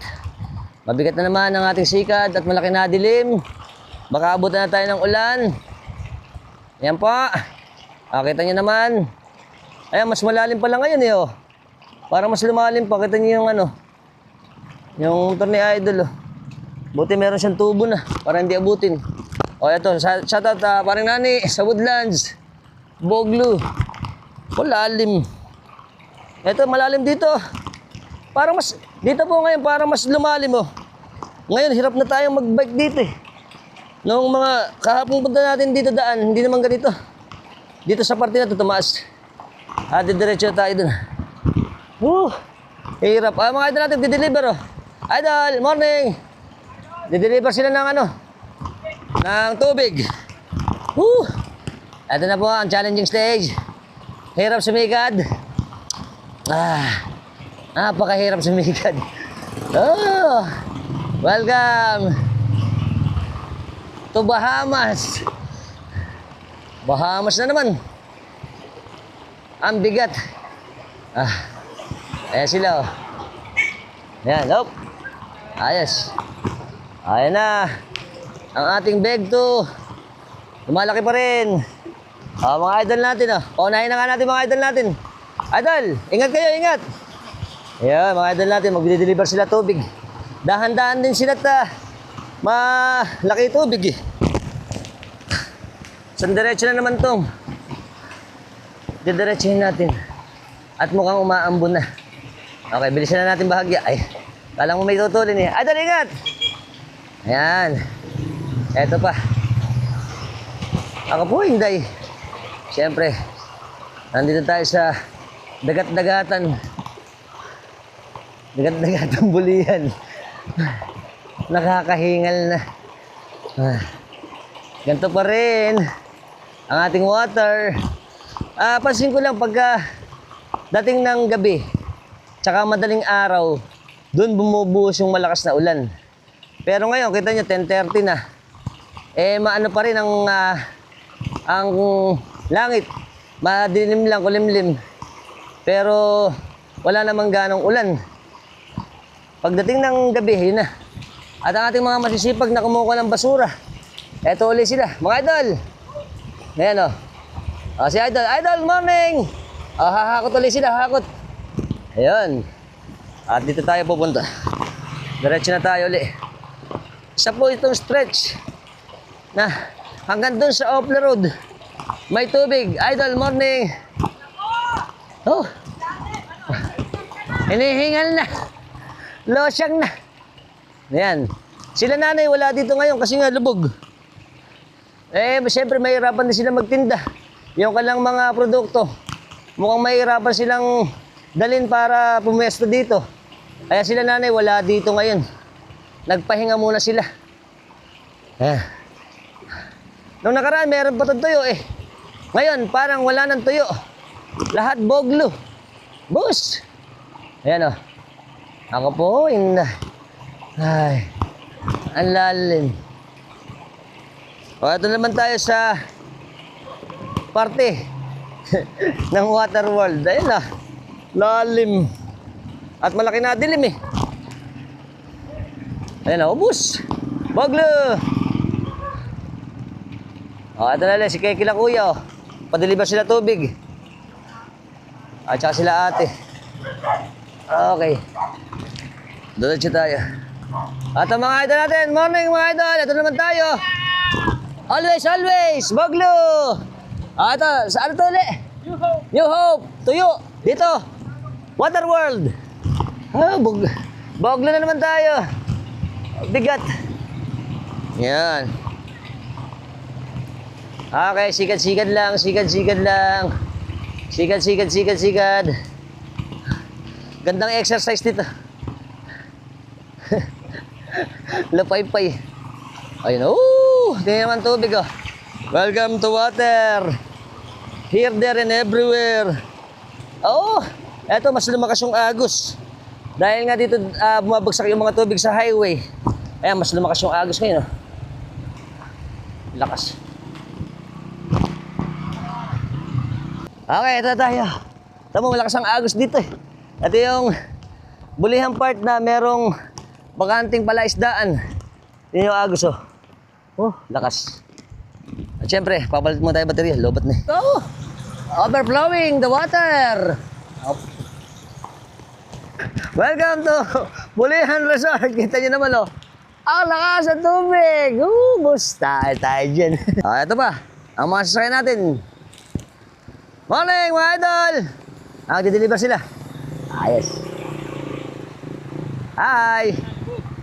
Mabigat na naman ang ating sikad at malaki na dilim. Baka abutan na tayo ng ulan. Ayan po. Kita nyo naman. Ayan, mas malalim pa lang ngayon eh, Parang mas lumalim pa. Kita nyo yung yung motor ni Idol, Buti meron siyang tubo na para hindi abutin. Ito, shoutout parang nani sa Woodlands. Boglo. Malalim. Ito, malalim dito. Parang mas, dito po ngayon, parang mas lumalim, Ngayon, hirap na tayong mag-bike dito eh. Noong mga kahapong punta natin dito daan, hindi naman ganito. Dito sa parte na ito, tumaas. Didiretso tayo dun. Hirap. Mga idol natin, dideliver, Idol, morning! Dideliver sila ng ng tubig. Ito na po ang challenging stage. Hirap sumikad. Napakahirap sumikad. Welcome to Bahamas. Bahamas na naman. Ang bigat. Ayan sila, Ayan, Ayos. Ayan na. Ang ating bag to. Lumalaki pa rin. Mga idol natin, Unahin na nga natin mga idol natin. Idol, ingat kayo, ingat. Ayan, mga idol natin, magdi-deliver sila tubig. Dahan-dahan din sila malaki tubig eh. Diretso na naman tong. Didiretsuhin natin. At mukhang umaambon na. Okay, bilisan na natin bahagya. Ay, kala mo may tutulin eh. Idol, ingat! Ayan. Eto pa. Ako po, Inday. Siyempre, nandito tayo sa dagat-dagatan. Dagat-dagatang Bulihan. Nakakahingal na. Ganito pa rin ang ating water. Pansin ko lang pagka dating ng gabi, tsaka madaling araw, doon bumubuhos yung malakas na ulan. Pero ngayon, kita nyo, 10:30 na. Maano pa rin ang langit. Madilim lang, kulimlim. Pero wala namang ganong ulan. Pagdating ng gabi, yun na. At ang ating mga masisipag na kumukuha ng basura, eto ulit sila. Mga idol! Ayan, si Idol. Idol, morning! Hahakot ulit sila, hahakot. Ayan. At dito tayo pupunta. Diretso na tayo ulit. Isa po itong stretch na hanggang dun sa Opla Road. May tubig. Idol, morning! Hinihingal na. Losyang na. Ayan. Sila nanay wala dito ngayon kasi nga lubog. Siyempre mahirapan din sila magtinda. Yung kanilang mga produkto, mukhang mahirapan silang dalhin para pumwesto dito. Kaya sila nanay wala dito ngayon. Nagpahinga muna sila. Nung nakaraan, meron pa itong tuyo eh. Ngayon, parang wala ng tuyo. Lahat boglo. Boss! Ayan Ako po, Ay, ang lalim. O, ito naman tayo sa parte ng water world. Ayun na, lalim. At malaki na dilim eh. Ayun na, ubus. Baglo. O, ito na lang, si Keki lang kuya. O. Padeliver sila tubig. At saka sila ate. Okay. Diretso tayo. At ang mga idol natin, morning mga idol. Ito naman tayo. Always, always. Baglo. Ito, saan ito ulit? New Hope. Tuyo. Dito. Water World. Baglo na naman tayo. Bigat. Yan. Okay, sikad-sikad lang. Sikad-sikad lang. Sikad. Gandang exercise dito. Lapay-pay. Ayun, tingnan naman tubig, oh. Welcome to water. Here, there, and everywhere. Eto, mas lumakas yung agos. Dahil nga dito bumabagsak yung mga tubig sa highway. Ayan, mas lumakas yung agos ngayon, oh. Lakas. Okay, ito tayo. Tama, malakas ang agos dito eh. Ito yung bulihan part na merong bakanting palaisdaan. Yun yung agos, oh. Lakas. At syempre, papalit mo tayo baterya. Lobat na eh. Go! Overflowing the water! Welcome to Bulihan Resort. Kita nyo naman, oh. Ang lakas ng tubig! Busta tayo dyan. Ito pa, ang mga sasakyan natin. Morning, mga idol! Nag-deliver sila. Ayos. Hi!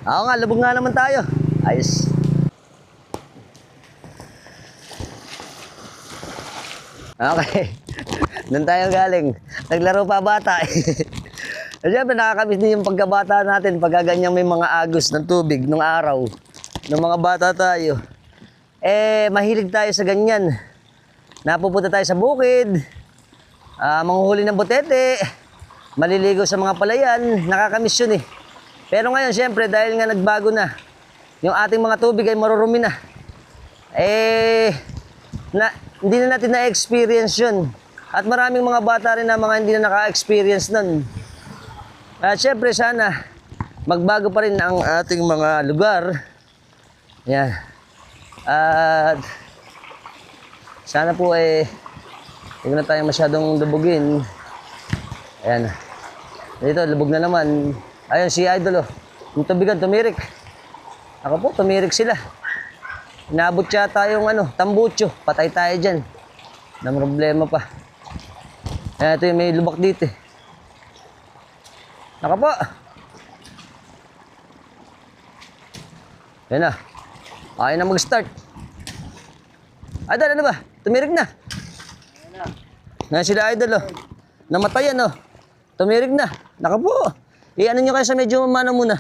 Oo nga, lubog nga naman tayo. Ayos. Okay. Doon tayo galing. Naglaro pa bata. Siyempre, nakakamiss din yung pagkabata natin pagka ganyan may mga agos ng tubig nung araw. Nung mga bata tayo. Mahilig tayo sa ganyan. Napupunta tayo sa bukid. Manguhuli ng butete. Maliligo sa mga palayan. Nakakamiss yun eh. Pero ngayon, siyempre, dahil nga nagbago na, yung ating mga tubig ay marurumi na. Hindi na natin na-experience yun. At maraming mga bata rin na mga hindi na naka-experience nun. At siyempre, sana magbago pa rin ang ating mga lugar. Yan. At sana po huwag na tayo masyadong lubugin. Ayan. Dito, lubog na naman. Ayun, si Idol, oh. Yung tubigan, tumirik. Ako po, tumirik sila. Inabot yata yung tambutso. Patay tayo dyan. Na problema pa. Ayan, ito yung may lubak dito. Naka po. Ayan na. Ayaw na mag-start. Idol, ano ba? Tumirik na. Ngayon sila Idol, oh. Namatayan, oh. Tumirik na. Naka po. Ano nyo kayo sa medyo mamana muna.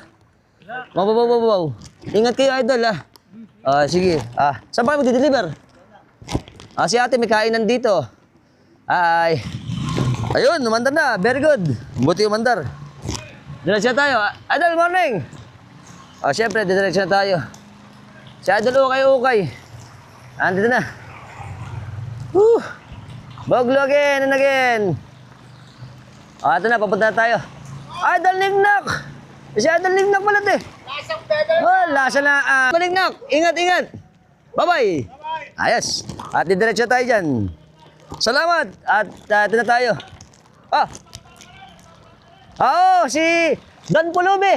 Mababaw. Ingat kayo, Idol, ah. Sige. Saan pa mag-deliver? Si ate may kainan dito. Ayun, umandar na. Very good. Buti umandar. Diretso tayo. Idol, morning. Siyempre, diretso na tayo. Si Idol, ukay. Andito na. Baglo again and again. Ito na, papunta na tayo. Idol Nignak! Si Idol Nignak pala ito eh. Lasang bebe! Lasa na. Nignak, ingat. Bye-bye. Ayos. At didiretso tayo dyan. Salamat. At ito na tayo. Si Don Pulubi.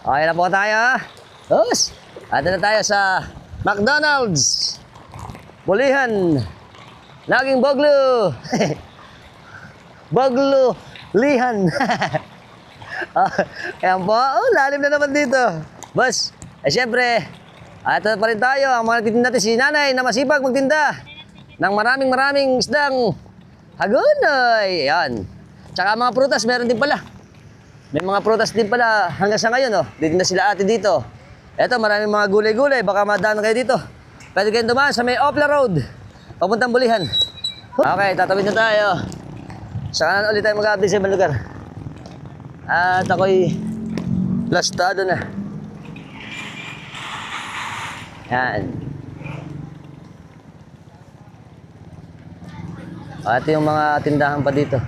Okay na po tayo. At ito na tayo sa McDonald's. Bulihan. Laging baglo. Baglo. Lihan. Ayan po. Lalim na naman dito. Boss, siyempre, ito pa rin tayo. Ang mga nagtitinda natin si Nanay na masipag magtinda ng maraming isdang hagonoy. Ayan. Tsaka mga prutas, meron din pala. May mga prutas din pala hanggang sa ngayon. Dito na sila ate dito. Ito, maraming mga gulay-gulay. Baka madaan kayo dito. Pwede kayong dumaan sa may Opla Road. Papuntang Bulihan. Okay, tatawid na tayo. Saka na ulit tayo mag-update sa ibang lugar. At ako'y lastado na. Yan. Ito yung mga tindahan pa dito.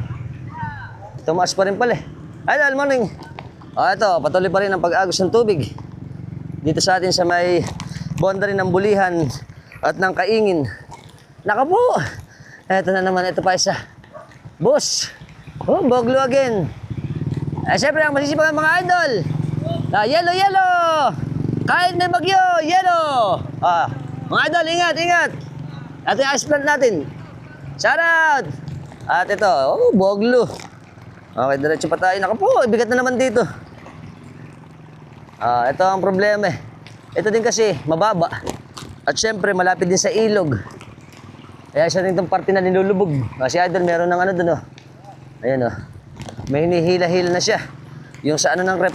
Tumaas pa rin pala eh. Idol, morning. Ito, patuloy pa rin ang pag-agos ng tubig. Dito sa atin sa may boundary ng Bulihan at ng Kaingin. Naka po! Ito na naman, ito pa isa. Boss! Oh, Boglo again. Siyempre, ang masisipag ng mga idol. Yellow, yellow! Kahit may bagyo, yellow! Mga idol, ingat, ingat! Ito yung ice plant natin. Shout out! At ito, Boglo. Okay, diretso pa tayo. Naku po, bigat na naman dito. Ito ang problema eh. Ito din kasi, mababa. At syempre, malapit din sa ilog. Kaya siya rin itong parte na nilulubog. Si Idol, meron ng ano dun, oh. Ayan, oh. May hinihila-hila na siya. Yung sa ano ng rep.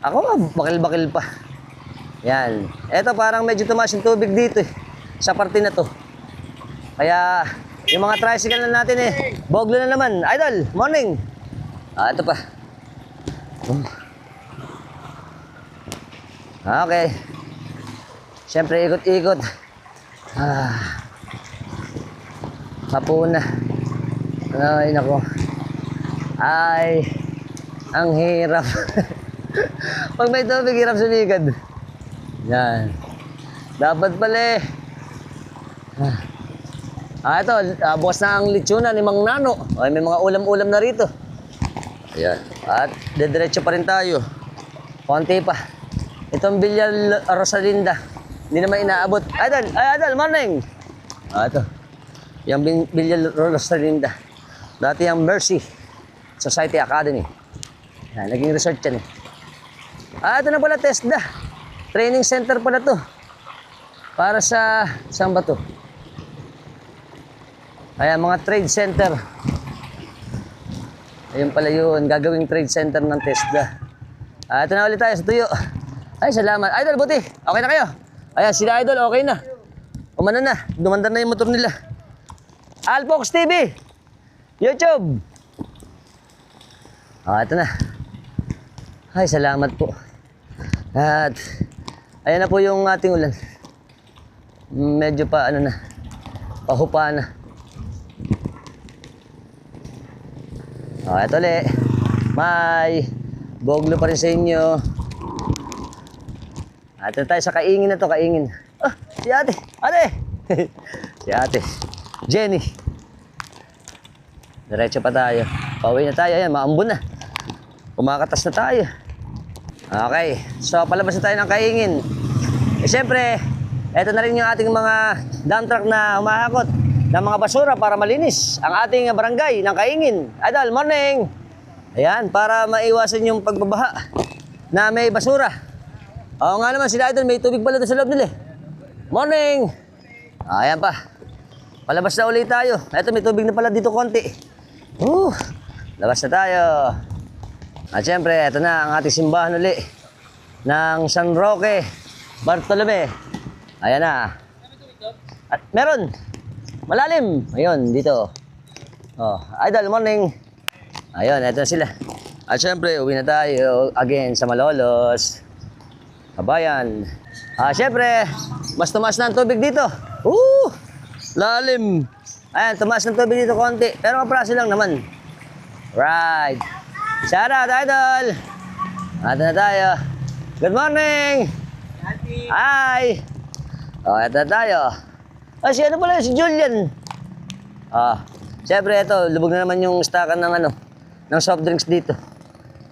Ako, bakil-bakil pa. Yan. Ito, parang medyo tumaas yung tubig dito eh. Sa parte na to. Kaya, yung mga tricycle na natin eh. Boglo na naman. Idol, morning. Ito pa. Okay. Siyempre, ikot-ikot. Hapon na. Ay, nako. Ay, ang hirap. Pag may tubig, hirap sumigad. Yan. Dapat pala eh. Ito, bukas na ang lechona ni Mang Nano. Ay, may mga ulam-ulam na rito. Ayan. At dediretso pa rin tayo. Konti pa. Itong Villa Rosalinda. Hindi naman inaabot. Idol, morning! Ito. Yung Villa Rosalinda. Dati yung Mercy Society Academy. Yan, naging resort yan eh. Ito na pala, TESDA. Training center pala to. Para sa, saan ba to? Ayan, mga trade center. Ayun pala yun, gagawing trade center ng TESDA. Ito na ulit tayo sa tuyo. Ay, salamat. Idol, buti. Okay na kayo? Ayan, sila Idol, okay na. Umano na, dumandar na yung motor nila. Alpox TV, YouTube. Ito na. Ay, salamat po. At, ayan na po yung ating ulan. Medyo pa, ano na, pahupa na. Ito ulit. May Boglo pa rin sa inyo. Ito tayo sa Kaingin na to, Kaingin. Si ate. Ate! Si ate. Jenny. Diretso pa tayo. Pauwi na tayo. Ayan, maambon na. Kumakatas na tayo. Okay. So, palabas na tayo ng Kaingin. Siyempre, ito na rin yung ating mga dump truck na humahakot ng mga basura para malinis ang ating barangay ng Kaingin. Idol, morning! Ayan, para maiwasan yung pagbabaha na may basura. Oo nga naman, sila Idol, may tubig pala doon sa loob nila. Morning! Ayan pa. Palabas na ulit tayo. Ito, may tubig na pala dito konti. Labas na tayo. At syempre, ito na ang ating simbahan ulit ng San Roque Bartolome. Ayan na. At meron. Malalim. Ayun, dito. Idol, morning. Ayun, ito na sila. At syempre, uwi na tayo again sa Malolos. Kabayan. Syempre, mas tumaas na ang tubig dito. Lalim. Ayan, tumaas ng tubig dito konti. Pero kapraso lang naman. Right. Shout out, Idol. Ito na tayo. Good morning. Hi. Ito na tayo. Si ano pala yun? Si Julian. Siyempre, ito, lubog na naman yung stockan ng ng soft drinks dito.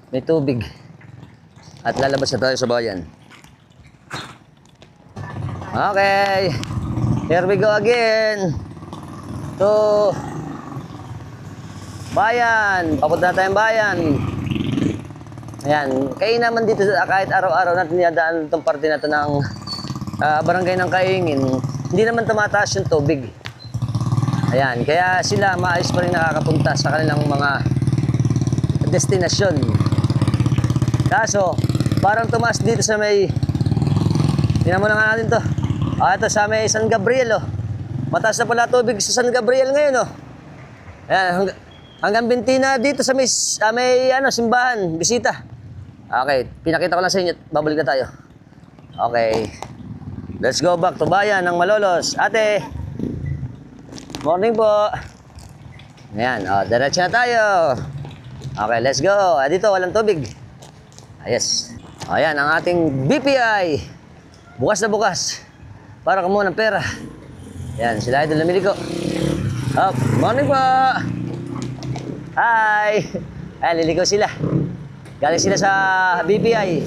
May tubig. At lalabas na tayo sa bayan. Okay. Here we go again. To bayan. Papunta na tayong bayan. Ayan. Kaya naman dito, kahit araw-araw natin niyadaan itong parte na ito ng barangay ng Kaingin, hindi naman tumataas yung tubig. Ayan, kaya sila maayos pa rin nakakapunta sa kanilang mga destinasyon. Kaso, parang tumaas dito sa may, tingnan mo na nga natin to. Ito sa may San Gabriel, mataas na pala tubig sa San Gabriel ngayon, Ayan, hanggang Bintina dito sa may simbahan, bisita. Okay, pinakita ko lang sa inyo, babalik na tayo. Okay. Let's go back to bayan ng Malolos. Ate! Morning po. Ayan, diretso na tayo. Okay, let's go. Dito, walang tubig. Yes. Ayan, ang ating BPI. Bukas na bukas. Para kumuha ng pera. Ayan, sila idol namili ko. Up, morning po. Hi. Ayan, liligaw sila. Galing sila sa BPI.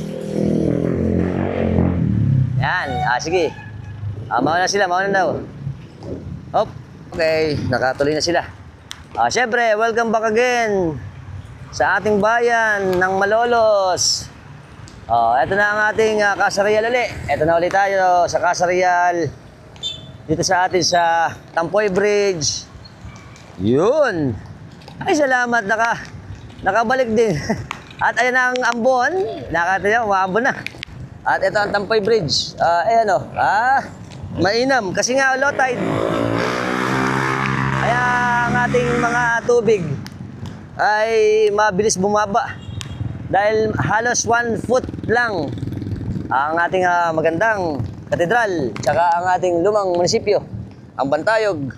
Ayan, sige. Mauna sila, mauna daw. Hop, okay, nakatuloy na sila. Siyempre, welcome back again sa ating bayan ng Malolos. Ito na ang ating Kasarial uli. Ito na ulit tayo sa Kasarial. Dito sa atin sa Tampoy Bridge. Yun. Ay, salamat. Nakabalik din. At ayan ang ambon. Nakita niyo, maambon na. At ito ang Tampoy Bridge. Ayan o. Mainam. Kasi nga low tide. Kaya ang ating mga tubig ay mabilis bumaba. Dahil halos 1 foot lang ang ating magandang katedral, tsaka ang ating lumang munisipyo, ang Bantayog,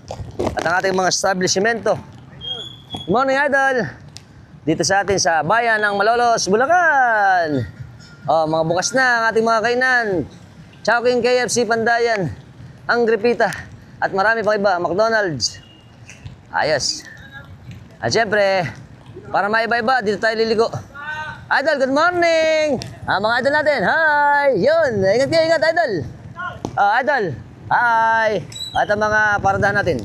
at ang ating mga establishmento. Good morning, idol! Dito sa atin sa bayan ng Malolos, Bulacan. Mga bukas na ang ating mga kainan. Chowking, KFC, Pandayan, Angry Pita, at marami pa iba, McDonald's. Ayos. At syempre, para maiba-iba, dito tayo liligo. Idol, good morning! Mga idol natin, hi! Yun, ingat kayo, ingat, idol! Idol, hi! At ang mga paradahan natin.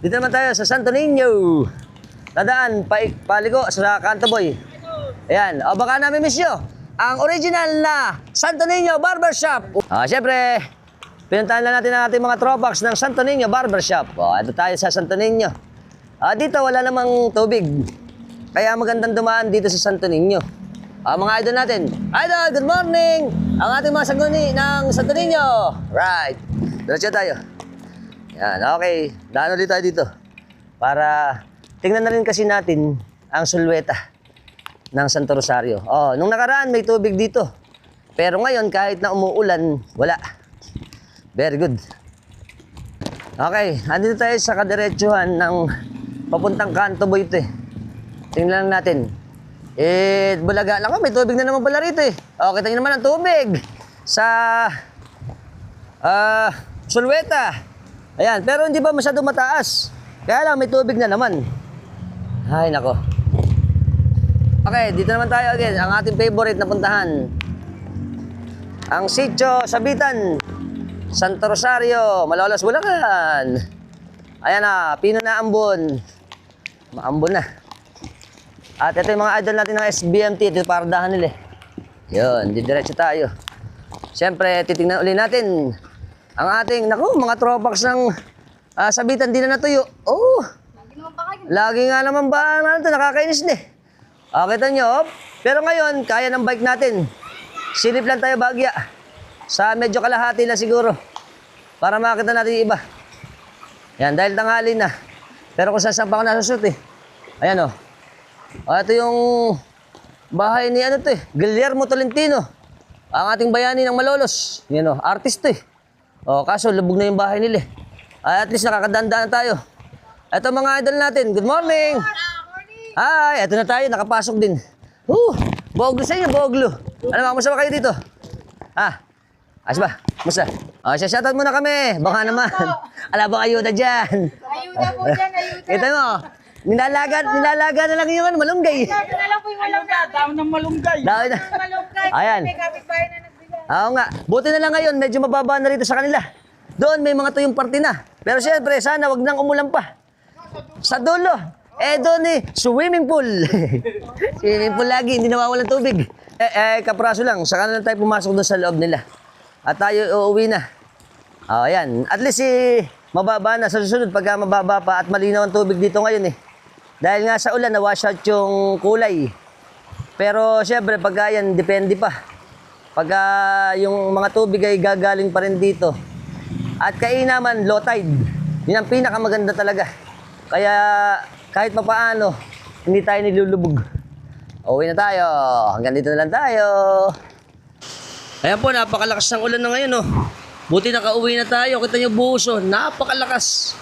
Dito naman tayo sa Santo Niño. Dadaan, paligo sa Cantoboy. Ayan, baka namin miss nyo. Ang original na Santo Niño Barbershop. Siyempre, pinuntahan lang natin ang ating mga tropax ng Santo Niño Barbershop. Ito tayo sa Santo Niño. Dito wala namang tubig. Kaya magandang dumaan dito sa Santo Niño. Mga idol natin. Idol, good morning! Ang ating mga saguni ng Santo Niño. Right. Diretso tayo. Yan, okay. Daan ulit tayo dito. Para tingnan na rin kasi natin ang sulweta ng Santo Rosario. Nung nakaraan may tubig dito. Pero ngayon kahit na umuulan, wala. Very good. Okay, andito tayo sa kadiretsuhan ng papuntang Cantoboy ito eh. Tingnan lang natin. Bulaga lang, may tubig na naman pala rito eh. Kita nyo naman ang tubig sa sulweta. Ayan, pero hindi pa masyado mataas. Kaya lang may tubig na naman. Ay, nako. Okay, dito naman tayo again. Ang ating favorite na puntahan. Ang Sitio Sabitan, Santo Rosario, Malolos, Bulacan. Ayan na, pino na ambon. Maambon na. At ito yung mga idol natin ng SBMT. Ito yung paradahan nila. Yun, didiretso tayo. Siyempre, titignan ulit natin ang ating, mga tropax ng Sabitan. Di na natuyo. Lagi nga naman ba ito, nakakainis na eh. Kita nyo, pero ngayon, kaya ng bike natin. Silip lang tayo bagya. Sa medyo kalahati lang siguro. Para makita natin yung iba. Yan, dahil tanghali na. Pero kung saan pa ako nasusot eh. Ayan o. Ito yung bahay ni Guillermo Tolentino. Ang ating bayani ng Malolos. Yan o, artist eh. Kaso lubog na yung bahay nila. At least nakakadaan-daan tayo. Ito mga idol natin. Good morning! Hi! Ito na tayo, nakapasok din. Boglo sa inyo, boglo. Ano, mamusta ba kayo dito? Ayos ba? Musta? Shoutout muna kami. Baka naman. Ala bang ayuda dyan? Ayuda po dyan, ayuda. Kita mo, nilalaga na lang yung malunggay. Ito na lang po yung malunggay. Daon ng malunggay. Daw na. Malunggay. Ayan. May kapitbahay na nagbigay. Oo nga. Buti na lang ngayon, medyo mababa na rito sa kanila. Doon may mga tuyong party na. Pero siyempre, sana wag nang umulan pa. Sa dulo. Doon swimming pool. Swimming pool lagi, hindi nawawalan tubig. Kapraso lang, saka na tayo pumasok doon sa loob nila. At tayo uuwi na. Ayan. At least mababa na sa susunod pagka mababa pa at malinaw ang tubig dito ngayon eh. Dahil nga sa ulan, na-wash out yung kulay. Pero siyempre, pagka yan, depende pa. Pagka yung mga tubig ay gagaling pa rin dito. At kainaman, low tide. Yun ang pinakamaganda talaga. Kaya kahit pa paano, hindi tayo nilulubog. Uwi na tayo. Hanggang dito na lang tayo. Ayan po, napakalakas ng ulan na ngayon. Buti nakauwi na tayo. Kita nyo buhos. Napakalakas.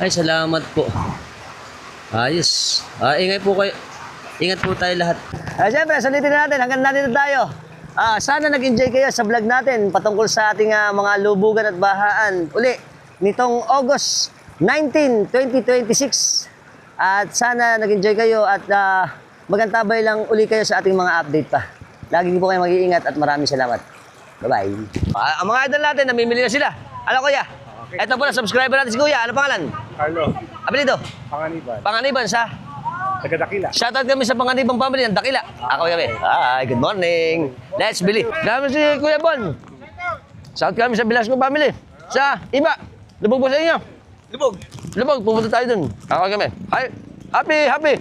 Ay, salamat po. Ayos. Ingay po kayo. Ingat po tayo lahat. Siyempre, salitin natin. Hanggang nandito tayo. Sana nag-enjoy kayo sa vlog natin patungkol sa ating mga lubugan at bahaan. Uli, nitong August 19, 2026. At sana nag-enjoy kayo at magantabay lang uli kayo sa ating mga update pa. Lagi po kayo mag-iingat at maraming salamat. Bye-bye. Ang mga idol natin, namimili na sila. Ano kuya? Ito po na subscriber natin si kuya. Ano pangalan? Carlo, Apelido? Panganiban. Panganiban sa? Taga-Dakila. Shoutout kami sa Panganibang family ng Dakila. Ako kami. Hi, good morning. Let's believe. Kami si Kuya Bon. Shoutout kami sa Velasco family. Sa iba. Lubog po sa inyo. Lubog. Lubog, pupunta tayo dun. Ako kami. Hi. Happy.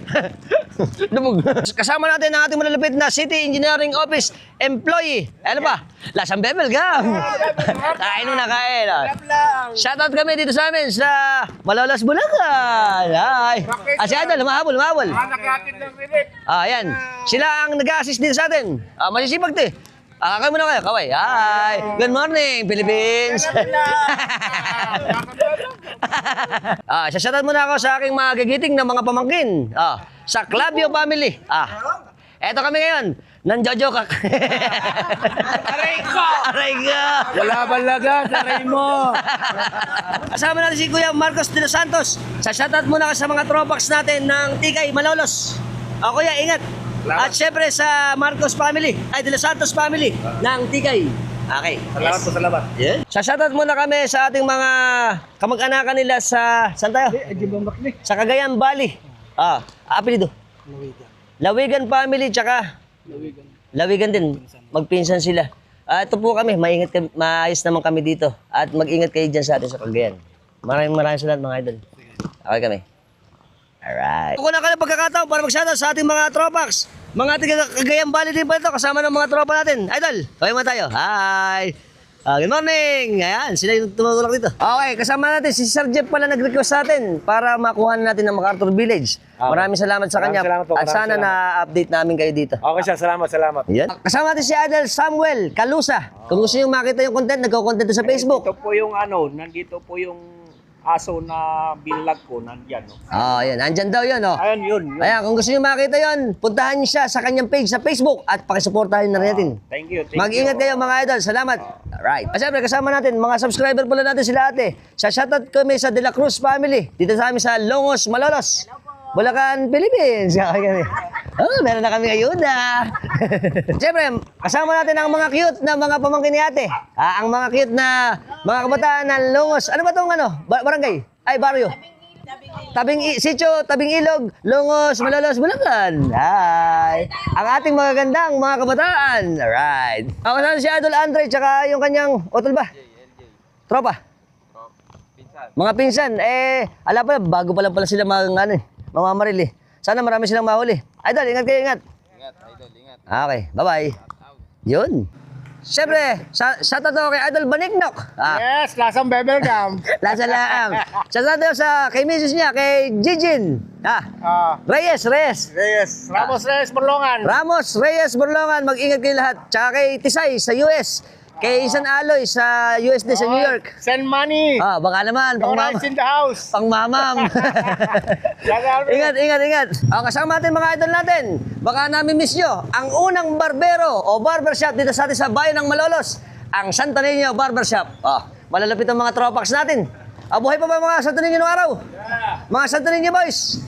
Lubog. Kasama natin ang ating malalapit na City Engineering Office employee. Ano pa? Lasang Bebel Gam. Kain na kain. Shoutout kami dito sa amin sa Malolos, Bulacan. Hi. Si Idol, humahabol. Nakatid ng rinit. Yan. Sila ang nag-assist dito sa atin. Masisipag te. Kayo muna kayo, kaway. Hi. Good morning, Philippines. Shoutout muna ako sa aking mga gigiting na mga pamangkin. Sa Clavio family. Eto kami ngayon. Nanjojokak. Aray ko! Wala balaga, saray mo. Kasama natin si Kuya Marcos de los Santos. Shoutout muna ka sa mga tropax natin ng Tikay, Malolos. Kuya, ingat. At syempre sa Marcos family, ay de los Santos family ng Tikay. Okay. Salamat po, salamat. Yeah. Shoutout muna kami sa ating mga kamag-anakan nila sa, saan tayo? Sa Cagayan Valley. Apelido? Lawigan family, tsaka? Lawigan din. Magpinsan sila. Ito po kami, maayos naman kami dito. At mag-ingat kayo dyan sa atin sa Cagayan. Maraming salamat mga idol. Okay kami. Alright. Kung na ka ng pagkakataon para mag-shoutout sa ating mga tropax. Mga Cagayan Valley din pa ito, kasama ng mga tropa natin. Idol, kaway mo tayo. Hi! Good morning! Ayan, sila yung tumutulak dito. Okay, kasama natin si Sir Jeff pala nag-request sa atin para makuha natin ng MacArthur Village. Maraming salamat sa kanya. Salamat po, at sana na-update namin kayo dito. Okay siya, salamat. Yan. Kasama natin si Idol Samuel Calusa. Kung gusto nyo makita yung content, nagko-content sa Facebook. Ito po yung nandito po yung aso na binlag ko, nandyan. Yan. Andyan daw yun, Ayun, yun. Ayan, kung gusto nyo makita yun, puntahan nyo siya sa kanyang page sa Facebook at pakisuportahan na rin natin. Thank you. Mag-ingat kayo mga idol. Salamat. Alright. Siyempre, kasama natin, mga subscriber pala natin sila ate. Shoutout kami sa De La Cruz family. Dito sa amin sa Longos, Malolos. Bulacan, Philippines. Kami. Meron na kami ayuda. Siyempre, kasama natin ang mga cute na mga pamangkin ni ate. Ang mga cute na mga kabataan ng Longos. Ano ba itong barangay? Ay, barrio. Tabing Ilog, Longos, Malolos, Bulacan. Hi! Ang ating magagandang mga kabataan. Alright. Kasama si Idol Andre, tsaka yung kanyang, otol ba? Tropa? Mga pinsan. Ala pala, bago pa lang pala sila mamamaril eh. Sana marami silang mahuli. Idol, ingat kayo, ingat. Ingat. Okay, bye-bye. Yun. Siyempre, shoutout ako kay Idol Baniknok. Yes, lasang Bebel Gam. Lasa lang. Shoutout ako kay Mrs. niya, kay Jijin. Reyes. Ramos Reyes, Burlongan. Ramos Reyes Burlongan, mag-ingat kayo lahat. Tsaka kay Tisay sa US. Kay Isan Aloy sa USD sa New York. Send money. Baka naman, Rice in the house. pangmamam. Ingat. Kasama natin mga idol natin. Baka namin miss nyo. Ang unang barbero o barbershop dito sa atin sa bayan ng Malolos. Ang Santo Niño Barbershop. Malalapit ang mga tropax natin. Buhay pa ba mga Santo Niño ng araw? Mga Santo Niño boys.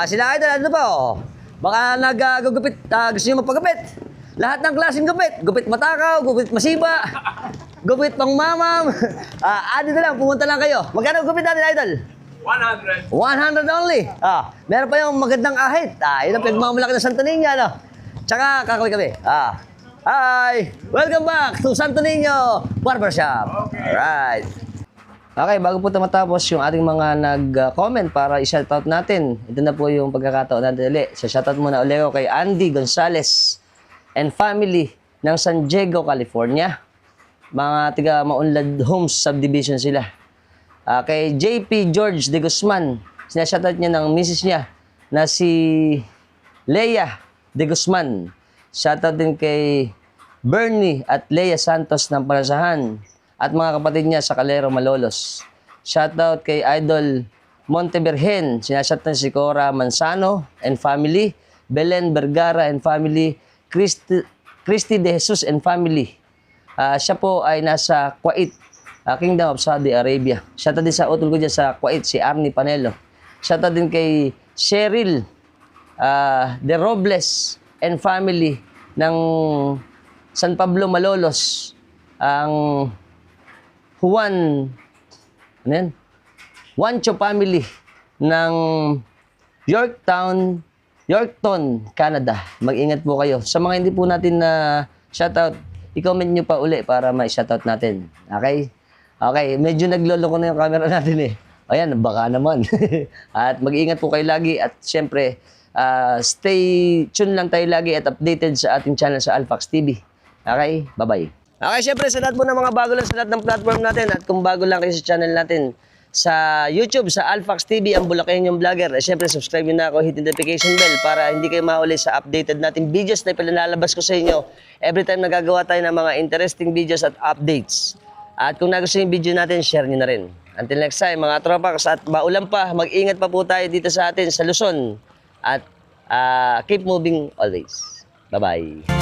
Sila idol, ano pa? Baka nag-gugupit, gusto nyo magpagupit. Lahat ng klaseng gupit. Gupit matakaw, gupit masiba, gupit pangmamam. Dito lang, pumunta lang kayo. Magkano gupit natin, idol? 100. 100 only. Meron pa yung magandang ahit. Yun ang pinagmamalaki ng Santo Niño, ano? Tsaka, kakaway kami. Hi! Welcome back to Santo Niño Barbershop. Alright. Okay, bago po matapos yung ating mga nag-comment para i-shoutout natin. Ito na po yung pagkakataon natin ulit. Shoutout muna ulit ko kay Andy Gonzales and family ng San Diego, California. Mga tiga Maunlad Homes Subdivision sila. Kay JP George de Guzman, sinashoutout niya ng misis niya na si Leia de Guzman. Shoutout din kay Bernie at Leia Santos ng Parasahan at mga kapatid niya sa Calero, Malolos. Shoutout kay Idol Montebergen. Sinasat na si Cora Manzano and family. Belen Vergara and family. Christy De Jesus and family. Siya po ay nasa Kuwait, Kingdom of Saudi Arabia. Shoutout din sa utol ko dyan sa Kuwait, si Arnie Panelo. Shoutout din kay Cheryl De Robles and family ng San Pablo, Malolos. Ang Juan, ano yan? Juancho family ng Yorkton, Canada. Mag-ingat po kayo. Sa mga hindi po natin na shoutout, i-comment nyo pa uli para ma-shoutout natin. Okay? Okay, medyo nagloloko na yung camera natin eh. Ayan, baka naman. At mag-ingat po kayo lagi at syempre, stay tuned lang tayo lagi at updated sa ating channel sa Alphax TV. Okay? Bye-bye. Okay, syempre sa lahat po ng mga bago lang sa lahat ng platform natin at kung bago lang kayo sa channel natin, sa YouTube, sa Alphax TV, ang Bulakenyong Vlogger. Siyempre, subscribe nyo na ako, hit notification bell para hindi kayo mahuli sa updated nating videos na ipalalabas ko sa inyo every time nagagawa tayo ng mga interesting videos at updates. At kung nagustuhan yung video natin, share nyo na rin. Until next time, mga tropax at maulan pa, mag-ingat pa po tayo dito sa atin sa Luzon. At keep moving always. Bye-bye.